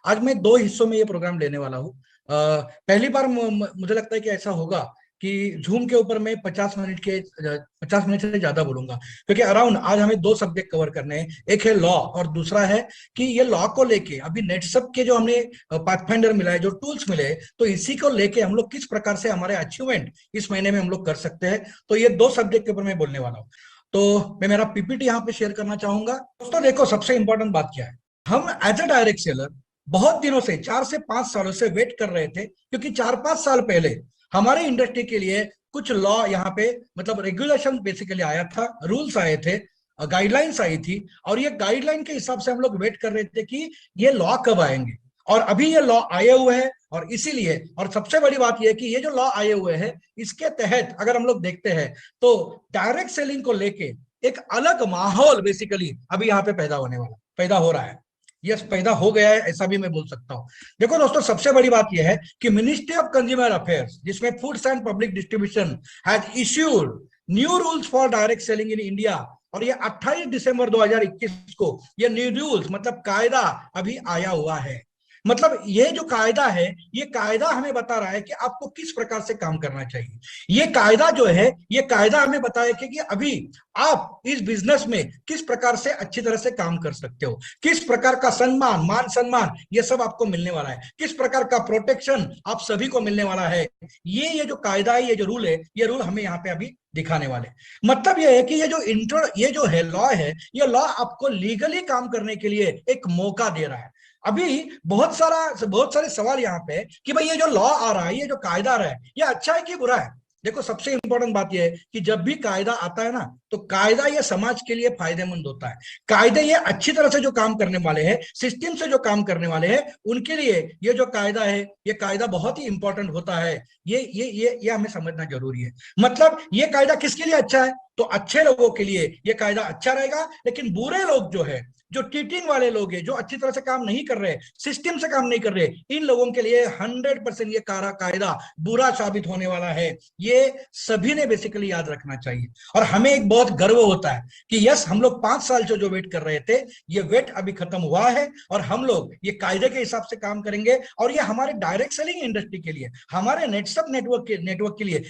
आज मैं दो हिस्सों में ये प्रोग्राम लेने वाला हूँ। पहली बार मुझे लगता है कि ऐसा होगा कि जूम के ऊपर मैं 50 मिनट से ज्यादा बोलूंगा, क्योंकि अराउंड आज हमें दो सब्जेक्ट कवर करने हैं। एक है लॉ और दूसरा है कि ये लॉ को लेके अभी नेटसप के जो हमने पाथफाइंडर मिला है, जो टूल्स मिले हैं, तो इसी को लेके हम लोग किस प्रकार से हमारे अचीवमेंट इस महीने में हम लोग कर सकते हैं। तो ये दो सब्जेक्ट के ऊपर मैं बोलने वाला हूँ। तो मैं मेरा पीपीटी यहाँ पे शेयर करना चाहूंगा। दोस्तों देखो, सबसे इंपॉर्टेंट बात क्या है, हम एज अ डायरेक्ट सेलर बहुत दिनों से 4 से 5 सालों से वेट कर रहे थे, क्योंकि 4-5 साल पहले हमारे इंडस्ट्री के लिए कुछ लॉ यहाँ पे मतलब रेगुलेशन बेसिकली आया था, रूल्स आए थे, गाइडलाइंस आई थी। और ये गाइडलाइन के हिसाब से हम लोग वेट कर रहे थे कि ये लॉ कब आएंगे। और अभी ये लॉ आए हुए हैं, और इसीलिए और सबसे बड़ी बात यह है कि ये जो लॉ आए हुए हैं, इसके तहत अगर हम लोग देखते हैं तो डायरेक्ट सेलिंग को लेके एक अलग माहौल बेसिकली अभी यहाँ पे पैदा हो रहा है। यस, पैदा हो गया है, ऐसा भी मैं बोल सकता हूँ। देखो दोस्तों, सबसे बड़ी बात यह है कि मिनिस्ट्री ऑफ कंज्यूमर अफेयर्स, जिसमें foods and public distribution, has issued new rules for direct selling in India. और ये 28 दिसंबर 2021 को ये न्यू रूल्स मतलब कायदा अभी आया हुआ है। मतलब ये जो कायदा है, ये कायदा हमें बता रहा है कि आपको किस प्रकार से काम करना चाहिए। ये कायदा जो है, ये कायदा हमें बताया कि अभी आप इस बिजनेस में किस प्रकार से अच्छी तरह से काम कर सकते हो, किस प्रकार का सम्मान, मान सम्मान, ये सब आपको मिलने वाला है, किस प्रकार का प्रोटेक्शन आप सभी को मिलने वाला है। ये जो कायदा है, ये जो रूल है, ये रूल हमें यहाँ पे अभी दिखाने वाले। मतलब ये है कि ये जो है लॉ है, ये लॉ आपको लीगली काम करने के लिए एक मौका दे रहा है। अभी बहुत सारे सवाल यहाँ पे है कि भाई ये जो लॉ आ रहा है, ये जो कायदा आ रहा है, ये अच्छा है कि बुरा है। देखो, सबसे इंपॉर्टेंट बात यह है कि जब भी कायदा आता है ना, तो कायदा ये समाज के लिए फायदेमंद होता है। कायदे ये अच्छी तरह से जो काम करने वाले हैं, सिस्टम से जो काम करने वाले हैं, उनके लिए ये जो कायदा है, ये कायदा बहुत ही इंपॉर्टेंट होता है। ये हमें समझना जरूरी है। मतलब ये कायदा किसके लिए अच्छा है, तो अच्छे लोगों के लिए ये कायदा अच्छा रहेगा। लेकिन बुरे लोग जो है, जो चीटिंग वाले लोग हैं, जो अच्छी तरह से काम नहीं कर रहे, सिस्टम से काम नहीं कर रहे, इन लोगों के लिए 100% ये कायदा बुरा साबित होने वाला है। ये सभी ने बेसिकली याद रखना चाहिए। और हमें एक बहुत गर्व होता है कि यस, हम लोग 5 साल से जो वेट कर रहे थे, ये वेट अभी खत्म हुआ है, और हम लोग ये कायदे के हिसाब से काम करेंगे। और ये हमारे डायरेक्ट सेलिंग इंडस्ट्री के लिए, हमारे नेटसप नेटवर्क के लिए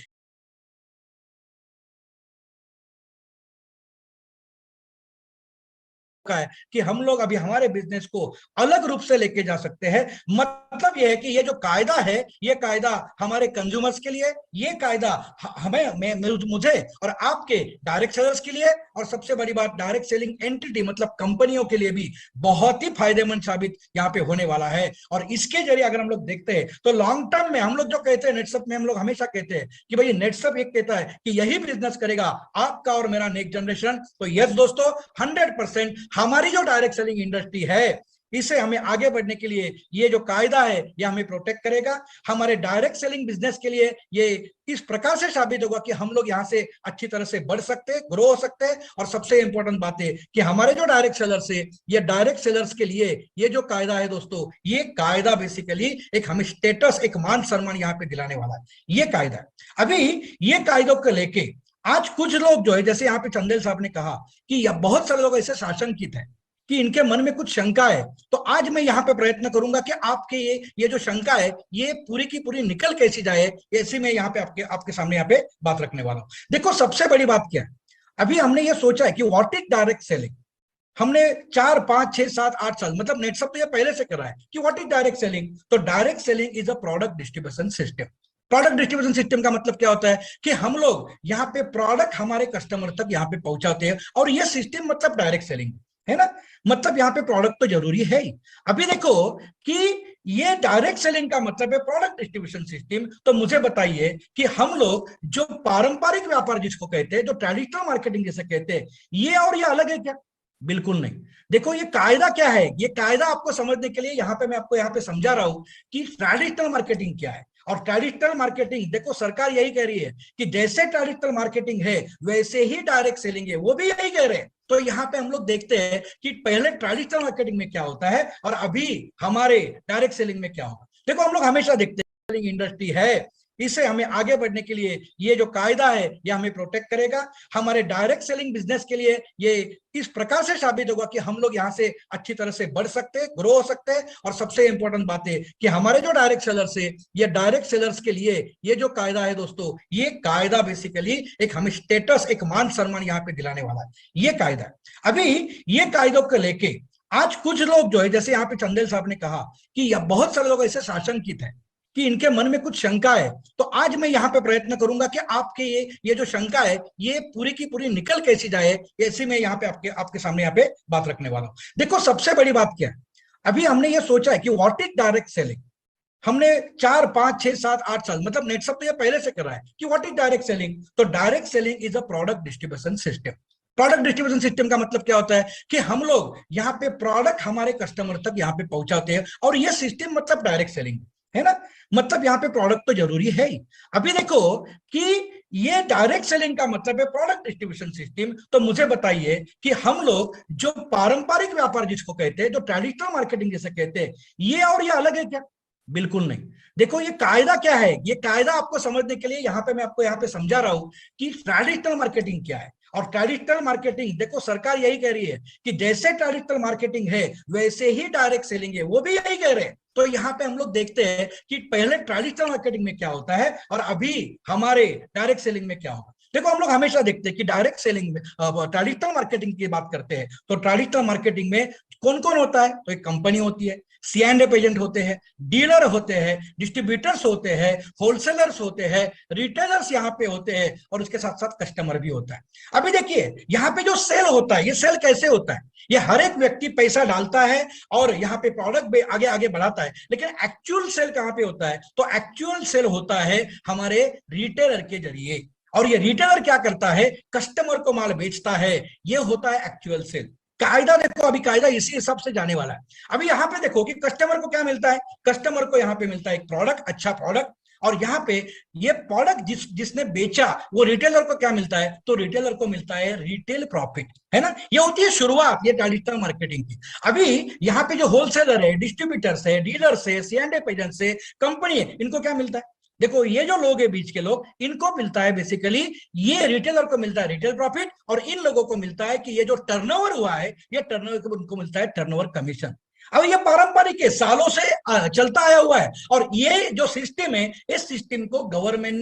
का है कि हम लोग अभी हमारे बिजनेस को अलग रूप से लेके जा सकते हैं। मतलब यह है कि ये जो कायदा है, ये कायदा हमारे कंज्यूमर्स के लिए, ये कायदा मुझे और आपके डायरेक्ट सेलर्स के लिए, और सबसे बड़ी बात डायरेक्ट सेलिंग एंटिटी मतलब कंपनियों के लिए भी बहुत ही फायदेमंद साबित यहाँ पे होने वाला है। और इसके जरिए अगर हम लोग देखते हैं तो लॉन्ग टर्म में हम लोग जो कहते हैं नेटसप में, हम लोग हमेशा कहते हैं कि भाई नेटसप एक कहता है कि यही बिजनेस करेगा आपका और मेरा नेक्स्ट जनरेशन। तो यस दोस्तों, 100% हमारी जो डायरेक्ट सेलिंग इंडस्ट्री है, इसे हमें आगे बढ़ने के लिए ये जो कायदा है, ये हमें प्रोटेक्ट करेगा। हमारे डायरेक्ट सेलिंग बिजनेस के लिए ये इस प्रकार से साबित होगा कि हम लोग यहां से अच्छी तरह से बढ़ सकते हैं, ग्रो हो सकते हैं। और सबसे इंपॉर्टेंट बात है कि हमारे जो डायरेक्ट सेलर्स है, ये डायरेक्ट सेलर्स के लिए ये जो कायदा है दोस्तों, ये कायदा बेसिकली एक हमें स्टेटस, एक मान सम्मान यहाँ पे दिलाने वाला है, ये कायदा है। अभी ये कायदों को लेके आज कुछ लोग जो है, जैसे यहाँ पे चंदेल साहब ने कहा कि बहुत सारे लोग ऐसे शासनकित है कि इनके मन में कुछ शंका है। तो आज मैं यहाँ पे प्रयत्न करूंगा कि आपके ये जो शंका है, ये पूरी की पूरी निकल कैसी जाए, ऐसी मैं यहाँ पे आपके सामने यहाँ पे बात रखने वाला हूँ। देखो, सबसे बड़ी बात क्या है, अभी हमने ये सोचा है कि व्हाट इज डायरेक्ट सेलिंग। हमने 4, 5, 6, 7, 8 साल मतलब नेटसप तो ये पहले से कर रहा है कि व्हाट इज डायरेक्ट सेलिंग। तो direct selling is a product distribution system. Product distribution system का मतलब क्या होता है कि हम लोग यहाँ पे प्रोडक्ट हमारे कस्टमर तक यहाँ पे पहुंचाते हैं, और ये सिस्टम मतलब डायरेक्ट सेलिंग है ना। मतलब यहाँ पे प्रोडक्ट तो जरूरी है ही। अभी देखो कि ये डायरेक्ट सेलिंग का मतलब है प्रोडक्ट डिस्ट्रीब्यूशन सिस्टम। तो मुझे बताइए कि हम लोग जो पारंपरिक व्यापार जिसको कहते हैं, जो ट्रेडिशनल मार्केटिंग जिसे कहते हैं, ये और ये अलग है क्या? बिल्कुल नहीं। देखो, ये कायदा क्या है, ये कायदा आपको समझने के लिए यहाँ पे मैं आपको यहाँ पे समझा रहा हूं कि ट्रेडिशनल मार्केटिंग क्या है। और ट्रेडिशनल मार्केटिंग, देखो सरकार यही कह रही है कि जैसे ट्रेडिशनल मार्केटिंग है वैसे ही डायरेक्ट सेलिंग है, वो भी यही कह रहे हैं। तो यहाँ पे हम लोग देखते हैं कि पहले ट्रेडिशनल मार्केटिंग में क्या होता है और अभी हमारे डायरेक्ट सेलिंग में क्या होगा। देखो, हम लोग हमेशा देखते हैं इंडस्ट्री है, इसे हमें आगे बढ़ने के लिए ये जो कायदा है ये हमें प्रोटेक्ट करेगा। हमारे डायरेक्ट सेलिंग बिजनेस के लिए ये इस प्रकार से साबित होगा कि हम लोग यहाँ से अच्छी तरह से बढ़ सकते हैं, ग्रो हो सकते हैं। और सबसे इंपॉर्टेंट बात है कि हमारे जो डायरेक्ट सेलर्स है, ये डायरेक्ट सेलर्स के लिए ये जो कायदा है दोस्तों, ये कायदा बेसिकली एक हमें स्टेटस, एक मान सम्मान यहाँ पे दिलाने वाला है, ये कायदा है। अभी ये कायदों को लेके आज कुछ लोग जो है, जैसे यहाँ पे चंदेल साहब ने कहा कि बहुत सारे लोग ऐसे शासनकित हैं कि इनके मन में कुछ शंका है। तो आज मैं यहाँ पे प्रयत्न करूंगा कि आपके ये जो शंका है ये पूरी की पूरी निकल कैसी जाए, ऐसी मैं यहाँ पे आपके सामने यहाँ पे बात रखने वाला हूँ। देखो सबसे बड़ी बात क्या है, अभी हमने ये सोचा है कि व्हाट इज डायरेक्ट सेलिंग। हमने 4, 5, 6, 7, 8 साल मतलब नेटसप तो ये पहले से कर रहा है कि व्हाट इज डायरेक्ट सेलिंग। तो direct selling is a product distribution system. Product distribution system का मतलब क्या होता है कि हम लोग यहाँ पे प्रोडक्ट हमारे कस्टमर तक यहाँ पे पहुंचाते हैं, और ये सिस्टम मतलब डायरेक्ट सेलिंग है ना। मतलब यहाँ पे प्रोडक्ट तो जरूरी है ही। अभी देखो कि ये डायरेक्ट सेलिंग का मतलब है प्रोडक्ट डिस्ट्रीब्यूशन सिस्टम। तो मुझे बताइए कि हम लोग जो पारंपरिक व्यापार जिसको कहते हैं, जो ट्रेडिशनल मार्केटिंग जिसे कहते हैं, ये और ये अलग है क्या? बिल्कुल नहीं। देखो ये कायदा क्या है, ये कायदा आपको समझने के लिए यहाँ पे मैं आपको यहाँ पे समझा रहा हूं कि ट्रेडिशनल मार्केटिंग क्या है। और ट्रेडिशनल मार्केटिंग, देखो सरकार यही कह रही है कि जैसे ट्रेडिशनल मार्केटिंग है वैसे ही डायरेक्ट सेलिंग है, वो भी यही कह रहे हैं। तो यहाँ पे हम लोग देखते हैं कि पहले ट्रेडिशनल मार्केटिंग में क्या होता है और अभी हमारे डायरेक्ट सेलिंग में क्या होगा। देखो हम लोग हमेशा देखते हैं कि डायरेक्ट सेलिंग में, ट्रेडिशनल मार्केटिंग की बात करते हैं तो ट्रेडिशनल मार्केटिंग में कौन कौन होता है? तो एक कंपनी होती है, C&F एजेंट होते हैं, डीलर होते हैं, डिस्ट्रीब्यूटर्स होते हैं, होलसेलर्स होते हैं, रिटेलर्स यहाँ पे होते हैं, और उसके साथ साथ कस्टमर भी होता है। अभी देखिए यहाँ पे जो सेल होता है, ये सेल कैसे होता है? ये हर एक व्यक्ति पैसा डालता है और यहाँ पे प्रोडक्ट आगे आगे बढ़ाता है, लेकिन एक्चुअल सेल कहाँ पे होता है? तो एक्चुअल सेल होता है हमारे रिटेलर के जरिए। और ये रिटेलर क्या करता है? कस्टमर को माल बेचता है। ये होता है एक्चुअल सेल। कायदा देखो, अभी कायदा इसी हिसाब से जाने वाला है। अभी यहाँ पे देखो कि कस्टमर को क्या मिलता है? कस्टमर को यहाँ पे मिलता है एक प्रोडक्ट, अच्छा प्रोडक्ट। और यहाँ पे ये प्रोडक्ट जिसने बेचा वो रिटेलर को क्या मिलता है? तो रिटेलर को मिलता है रिटेल प्रॉफिट, है ना। ये होती है शुरुआत ये ट्रेडिशनल मार्केटिंग की। अभी यहाँ पे जो होलसेलर है, डिस्ट्रीब्यूटर्स है, डीलर्स है, C&F एजेंट्स है, कंपनी है, इनको क्या मिलता है? देखो ये जो लोग है बीच के लोग, इनको मिलता है बेसिकली, ये रिटेलर को मिलता है रिटेल प्रॉफिट, और इन लोगों को मिलता है कि ये जो टर्नओवर हुआ है, ये टर्नओवर को उनको मिलता है टर्नओवर कमीशन। अब ये पारंपरिक है, सालों से चलता आया हुआ है। और ये जो सिस्टम है, इस सिस्टम को गवर्नमेंट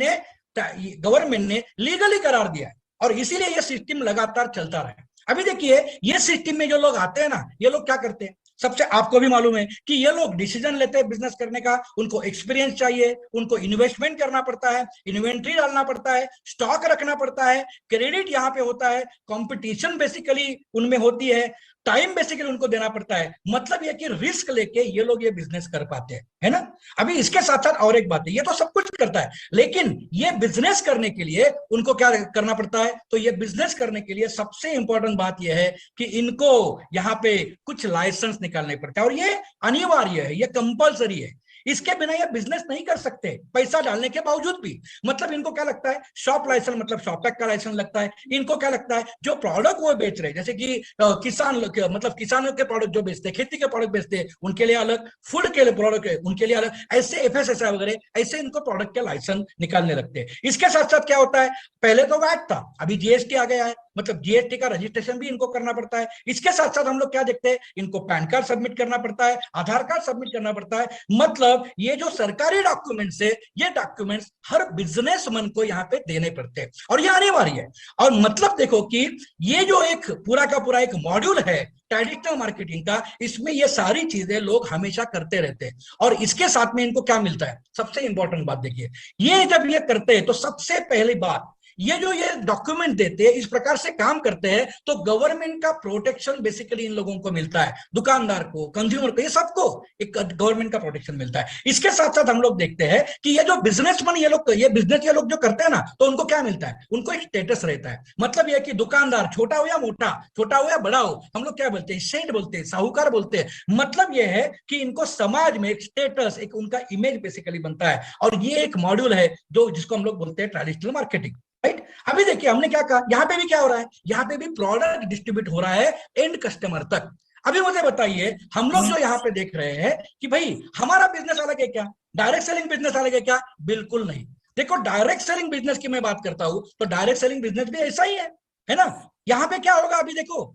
ने लीगली करार दिया है, और इसीलिए ये सिस्टम लगातार चलता रहा है। अभी देखिए ये सिस्टम में जो लोग आते हैं ना, ये लोग क्या करते हैं? सबसे आपको भी मालूम है कि ये लोग डिसीजन लेते हैं बिजनेस करने का, उनको एक्सपीरियंस चाहिए, उनको इन्वेस्टमेंट करना पड़ता है, इन्वेंट्री डालना पड़ता है, स्टॉक रखना पड़ता है, क्रेडिट यहाँ पे होता है, कंपटीशन बेसिकली उनमें होती है, टाइम बेसिकली उनको देना पड़ता है। मतलब ये कि रिस्क लेके ये लोग ये बिजनेस कर पाते हैं, है ना। अभी इसके साथ साथ और एक बात है, ये तो सब कुछ करता है, लेकिन ये बिजनेस करने के लिए उनको क्या करना पड़ता है? तो ये बिजनेस करने के लिए सबसे इंपॉर्टेंट बात यह है कि इनको यहाँ पे कुछ लाइसेंस निकालने पड़ता है, और ये अनिवार्य है, ये कंपल्सरी है। इसके बिना ये बिजनेस नहीं कर सकते पैसा डालने के बावजूद भी। मतलब इनको क्या लगता है? शॉप लाइसेंस, मतलब शॉप का लाइसेंस लगता है। इनको क्या लगता है? जो प्रोडक्ट वो बेच रहे हैं, जैसे कि किसान मतलब किसानों के प्रोडक्ट जो बेचते हैं, खेती के प्रोडक्ट बेचते हैं, उनके लिए अलग, फूड के लिए प्रोडक्ट है उनके लिए अलग, ऐसे FSSAI वगैरह ऐसे इनको प्रोडक्ट के लाइसेंस निकालने लगते हैं। इसके साथ साथ क्या होता है? पहले तो वैट था, अभी GST आ गया है, मतलब GST का रजिस्ट्रेशन भी इनको करना पड़ता है। इसके साथ साथ हम लोग क्या देखते हैं? इनको पैन कार्ड सबमिट करना पड़ता है, आधार कार्ड सबमिट करना पड़ता है। मतलब ये जो सरकारी डॉक्यूमेंट्स है, ये डॉक्यूमेंट्स हर बिजनेसमैन को यहाँ पे देने पड़ते हैं, और ये अनिवार्य है। और मतलब देखो कि ये जो एक पूरा का पूरा एक मॉड्यूल है ट्रेडिशनल मार्केटिंग का, इसमें ये सारी चीजें लोग हमेशा करते रहते हैं। और इसके साथ में इनको क्या मिलता है? सबसे इंपॉर्टेंट बात देखिए, ये जब ये करते हैं तो सबसे पहली बात, ये जो ये डॉक्यूमेंट देते हैं, इस प्रकार से काम करते हैं, तो गवर्नमेंट का प्रोटेक्शन बेसिकली इन लोगों को मिलता है, दुकानदार को, कंज्यूमर को, ये सबको एक गवर्नमेंट का प्रोटेक्शन मिलता है। इसके साथ साथ हम लोग देखते हैं कि ये जो बिजनेसमैन ये बिजनेस ये लोग जो करते हैं ना, तो उनको क्या मिलता है? उनको एक स्टेटस रहता है। मतलब ये कि दुकानदार छोटा हो या मोटा, छोटा हो या बड़ा हो, हम लोग क्या बोलते हैं? सेठ बोलते हैं, साहूकार बोलते हैं। मतलब ये है कि इनको समाज में एक स्टेटस, एक उनका इमेज बेसिकली बनता है। और ये एक मॉड्यूल है जो जिसको हम लोग बोलते हैं ट्रेडिशनल मार्केटिंग, राइट। अभी देखिए हमने क्या कहा, यहाँ पे भी क्या हो रहा है? यहाँ पे भी प्रोडक्ट डिस्ट्रीब्यूट हो रहा है एंड कस्टमर तक। अभी मुझे बताइए, हम लोग जो यहाँ पे देख रहे हैं कि भाई हमारा बिजनेस अलग है क्या? डायरेक्ट सेलिंग बिजनेस अलग है क्या? बिल्कुल नहीं। देखो डायरेक्ट सेलिंग बिजनेस की मैं बात करता हूं तो डायरेक्ट सेलिंग बिजनेस भी ऐसा ही है ना। यहाँ पे क्या होगा अभी देखो,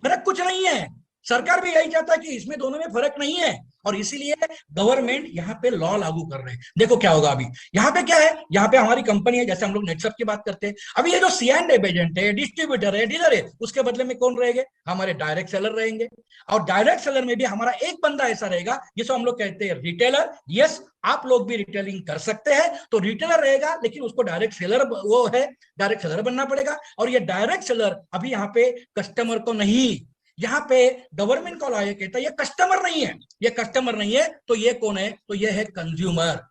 फर्क कुछ नहीं है। सरकार भी यही चाहता है कि इसमें दोनों में फर्क नहीं है, और इसीलिए गवर्नमेंट यहाँ पे लॉ लागू कर रहे हैं। देखो क्या होगा अभी, यहाँ पे क्या है, यहाँ पे हमारी कंपनी है, जैसे हम लोग नेटसप की बात करते हैं, अभी ये जो सी एंड एजेंट है, डिस्ट्रीब्यूटर है, डीलर है, उसके बदले में कौन रहेंगे, हमारे डायरेक्ट सेलर रहेंगे। और डायरेक्ट सेलर में भी हमारा एक बंदा ऐसा रहेगा जिसको हम लोग कहते हैं रिटेलर। यस, आप लोग भी रिटेलिंग कर सकते हैं, तो रिटेलर रहेगा, लेकिन उसको डायरेक्ट सेलर, वो है डायरेक्ट सेलर बनना पड़ेगा। और ये डायरेक्ट सेलर अभी यहाँ पे कस्टमर को नहीं, यहाँ पे गवर्नमेंट को लॉ कहता है ये कस्टमर नहीं है, ये कस्टमर नहीं है, तो ये कौन है, तो ये है कंज्यूमर।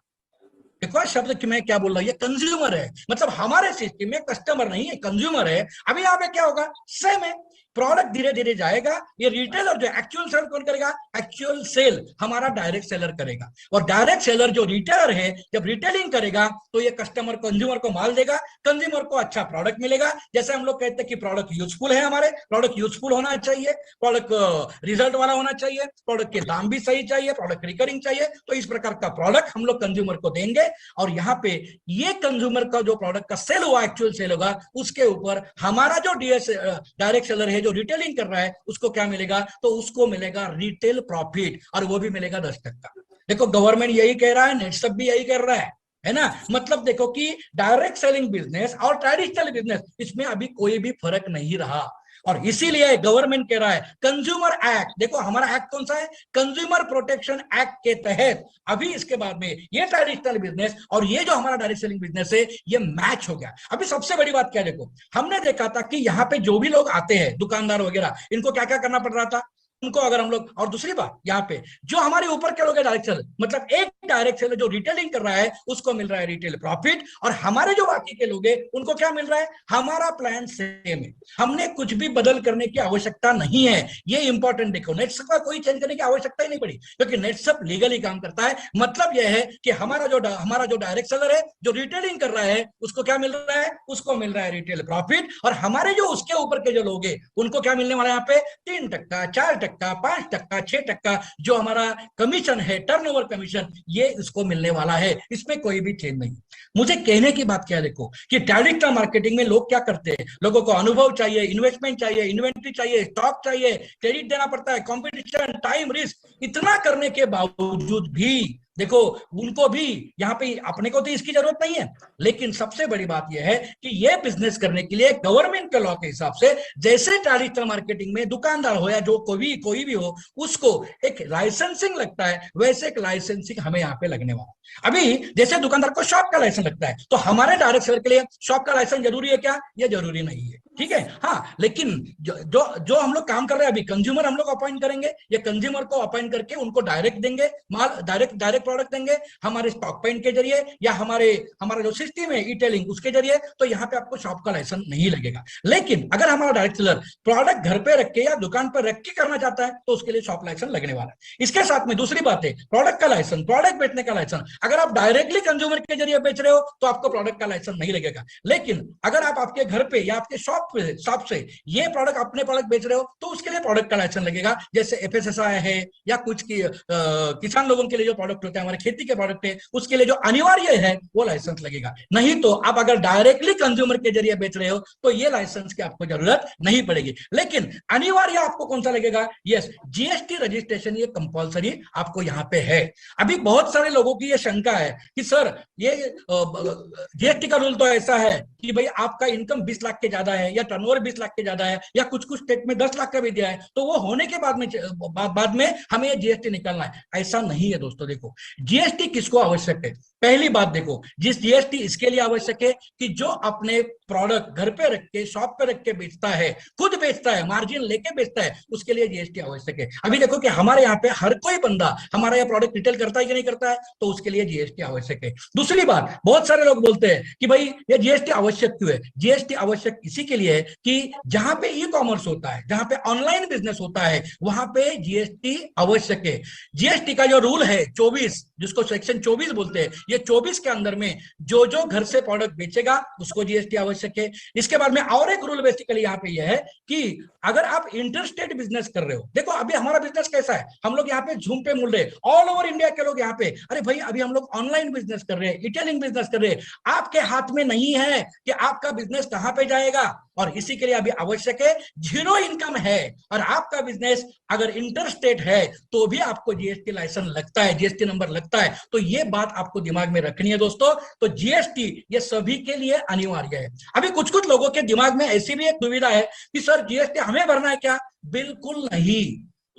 देखो शब्द कि मैं क्या बोल रहा हूं, ये कंज्यूमर है, मतलब हमारे सिस्टम में कस्टमर नहीं है, कंज्यूमर है। अभी यहाँ पे क्या होगा, सेम है, प्रोडक्ट धीरे धीरे जाएगा, ये रिटेलर जो एक्चुअल सेल कौन करेगा, एक्चुअल सेल हमारा डायरेक्ट सेलर करेगा। और डायरेक्ट सेलर जो रिटेलर है जब रिटेलिंग करेगा तो ये कस्टमर कंज्यूमर को माल देगा, कंज्यूमर को अच्छा प्रोडक्ट मिलेगा। जैसे हम लोग कहते हैं कि प्रोडक्ट यूजफुल है, हमारे प्रोडक्ट यूजफुल होना चाहिए, प्रोडक्ट रिजल्ट वाला होना चाहिए, प्रोडक्ट के दाम भी सही चाहिए, प्रोडक्ट रिकरिंग चाहिए, तो इस प्रकार का प्रोडक्ट हम लोग कंज्यूमर को देंगे। और यहाँ पे ये कंज्यूमर का जो प्रोडक्ट का सेल हुआ, एक्चुअल सेल होगा, उसके ऊपर हमारा जो डीएस डायरेक्ट सेलर है जो रिटेलिंग कर रहा है उसको क्या मिलेगा, तो उसको मिलेगा रिटेल प्रॉफिट, और वो भी मिलेगा 10%। देखो गवर्नमेंट यही कह रहा है, नेटसप भी यही कर रहा है ना। मतलब देखो कि डायरेक्ट सेलिंग बिजनेस और ट्रेडिशनल बिजनेस, इसमें अभी कोई भी फर्क नहीं रहा। और इसीलिए गवर्नमेंट कह रहा है कंज्यूमर एक्ट, देखो हमारा एक्ट कौन सा है, कंज्यूमर प्रोटेक्शन एक्ट के तहत अभी इसके बाद में ये ट्रेडिशनल बिजनेस और ये जो हमारा डायरेक्ट सेलिंग बिजनेस है ये मैच हो गया। अभी सबसे बड़ी बात क्या, देखो हमने देखा था कि यहाँ पे जो भी लोग आते हैं दुकानदार वगैरह, इनको क्या क्या करना पड़ रहा था उनको, अगर हम लोग, और दूसरी बात यहाँ पे जो हमारे ऊपर के लोग है डायरेक्ट सेलर, मतलब एक डायरेक्ट सेलर जो रिटेलिंग कर रहा है उसको मिल रहा है रिटेल प्रॉफिट, और हमारे जो बाकी के लोग हैं उनको क्या मिल रहा है, हमारा प्लान सेम है, हमने कुछ भी बदल करने की आवश्यकता नहीं है। ये इंपॉर्टेंट देखो, नेटसप का कोई चेंज करने की आवश्यकता ही नहीं पड़ी, क्योंकि नेटसप लीगली काम करता है। मतलब यह है कि हमारा जो डायरेक्ट सेलर है जो रिटेलिंग कर रहा है उसको क्या मिल रहा है, उसको मिल रहा है रिटेल प्रॉफिट, और हमारे जो उसके ऊपर के जो लोग हैं उनको क्या मिलने वाला है, यहाँ पे 3%, 4%, 5%, 6%, जो हमारा कमीशन है, टर्नओवर कमीशन, ये इसको मिलने वाला है, इसमें कोई भी चेंज नहीं। मुझे कहने की बात क्या है, देखो कि ट्रेडिशनल मार्केटिंग में लोग क्या करते हैं, लोगों को अनुभव चाहिए, इन्वेस्टमेंट चाहिए, इन्वेंट्री चाहिए, स्टॉक चाहिए, क्रेडिट देना पड़ता है, कंपटीशन, टाइम, रिस्क, इतना करने के बावजूद भी देखो उनको भी यहाँ पे, अपने को तो इसकी जरूरत नहीं है, लेकिन सबसे बड़ी बात यह है कि ये बिजनेस करने के लिए गवर्नमेंट के लॉ के हिसाब से, जैसे ट्रेडिशनल मार्केटिंग में दुकानदार हो या जो कोई भी हो उसको एक लाइसेंसिंग लगता है, वैसे एक लाइसेंसिंग हमें यहाँ पे लगने वाला। अभी जैसे दुकानदार को शॉप का लाइसेंस लगता है, तो हमारे डायरेक्ट सेलर के लिए शॉप का लाइसेंस जरूरी है क्या, ये जरूरी नहीं है, ठीक है। हाँ, लेकिन जो हम लोग काम कर रहे हैं अभी, कंज्यूमर हम लोग अपॉइंट करेंगे, ये कंज्यूमर को अपॉइंट करके उनको डायरेक्ट देंगे माल, डायरेक्ट प्रोडक्ट देंगे हमारे स्टॉक पॉइंट के जरिए, या हमारा जो सिस्टम है ई-टेलिंग उसके जरिए, तो यहाँ पे आपको शॉप का लाइसेंस नहीं लगेगा। लेकिन अगर हमारा डायरेक्ट सेलर प्रोडक्ट घर पे रख के या दुकान पर रख के करना चाहता है तो उसके लिए शॉप लाइसेंस लगने वाला है। इसके साथ में दूसरी बात है प्रोडक्ट का लाइसेंस, प्रोडक्ट बेचने का लाइसेंस। अगर आप डायरेक्टली कंज्यूमर के जरिए बेच रहे हो तो आपको प्रोडक्ट का लाइसेंस नहीं लगेगा, लेकिन अगर आप आपके घर पे या आपके शॉप से ये प्रोडक्ट, अपने प्रोडक्ट बेच रहे हो, तो उसके लिए प्रोडक्ट का लाइसेंस लगेगा। जैसे एफएसएसआई है, या कुछ किसान लोगों के लिए जो प्रोडक्ट होते हैं, हमारे खेती के प्रोडक्ट है, उसके लिए जो अनिवार्य है वो लाइसेंस लगेगा। नहीं तो आप अगर डायरेक्टली कंज्यूमर के जरिए बेच रहे हो तो ये लाइसेंस की आपको जरूरत नहीं पड़ेगी। लेकिन अनिवार्य आपको कौन सा लगेगा, यस, जीएसटी रजिस्ट्रेशन, ये कंपलसरी आपको यहाँ पे है। अभी बहुत सारे लोगों की ये शंका है कि सर ये जीएसटी का रूल तो ऐसा है कि भाई आपका इनकम 20 लाख के ज्यादा है, या टर्नओवर 20 लाख के ज्यादा है, या कुछ स्टेट में 10 लाख का भी दिया है, तो वो होने के बाद में हमें ये जीएसटी निकालना है। ऐसा नहीं है दोस्तों। देखो जीएसटी किसको आवश्यक है, पहली बात देखो, जिस जीएसटी इसके लिए आवश्यक है कि जो अपने प्रोडक्ट घर पे रख के, शॉप पे रख के बेचता है, खुद बेचता है, मार्जिन लेके बेचता है, उसके लिए जीएसटी आवश्यक है। अभी देखो कि हमारे यहाँ पे हर कोई बंदा हमारा यह प्रोडक्ट रिटेल करता है कि नहीं करता है, तो उसके लिए जीएसटी आवश्यक है। दूसरी बात, बहुत सारे लोग बोलते हैं कि भाई ये जीएसटी आवश्यक क्यों है। जीएसटी आवश्यक इसी के लिए है कि जहां पे ई कॉमर्स होता है, जहां पे ऑनलाइन बिजनेस होता है, वहां पे जीएसटी आवश्यक है। जीएसटी का जो रूल है 24, जिसको सेक्शन 24 बोलते हैं, ये 24 के अंदर में जो घर से प्रोडक्ट बेचेगा उसको जीएसटी आवश्यक आवश्यक है। इसके बाद में और एक रूल बेसिकली यहाँ पे यह है कि अगर आप इंटरस्टेट बिजनेस कर रहे हो, देखो अभी हमारा बिजनेस कैसा है, हम लोग यहाँ पे झूम पे मुड़ रहे, ऑल ओवर इंडिया के लोग यहाँ पे, अरे भाई अभी हम लोग ऑनलाइन बिजनेस कर रहे हैं, रिटेलिंग बिजनेस कर रहे हैं, आपके हाथ में नहीं है कि आपका बिजनेस कहां पे जाएगा, और इसी के लिए अभी आवश्यक है जीरो इनकम है और आपका बिजनेस अगर इंटरस्टेट है तो भी आपको जीएसटी लाइसेंस लगता है, जीएसटी नंबर लगता है। तो ये बात आपको दिमाग में रखनी है दोस्तों। तो जीएसटी ये सभी के लिए अनिवार्य है। अभी कुछ कुछ लोगों के दिमाग में ऐसी भी एक दुविधा है कि सर जीएसटी हमें भरना है क्या? बिल्कुल नहीं।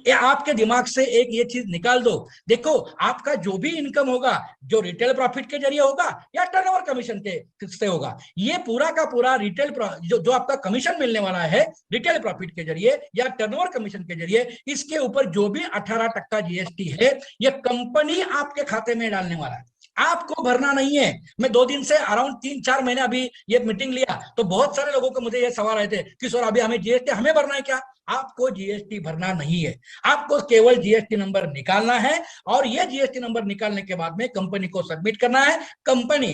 ये आपके दिमाग से एक ये चीज निकाल दो। देखो आपका जो भी इनकम होगा, जो रिटेल प्रॉफिट के जरिए होगा या टर्नओवर कमीशन के से होगा, ये पूरा का पूरा रिटेल जो आपका कमीशन मिलने वाला है रिटेल प्रॉफिट के जरिए या टर्नओवर कमीशन के जरिए, इसके ऊपर जो भी 18% जीएसटी है ये कंपनी आपके खाते में डालने वाला है, आपको भरना नहीं है। मैं 2 दिन से अराउंड 3-4 महीने अभी ये मीटिंग लिया तो बहुत सारे लोगों को मुझे ये सवाल आए थे कि सर अभी हमें जीएसटी हमें भरना है क्या? आपको जीएसटी भरना नहीं है, आपको केवल जीएसटी नंबर निकालना है और ये जीएसटी नंबर निकालने के बाद में कंपनी को सबमिट करना है। कंपनी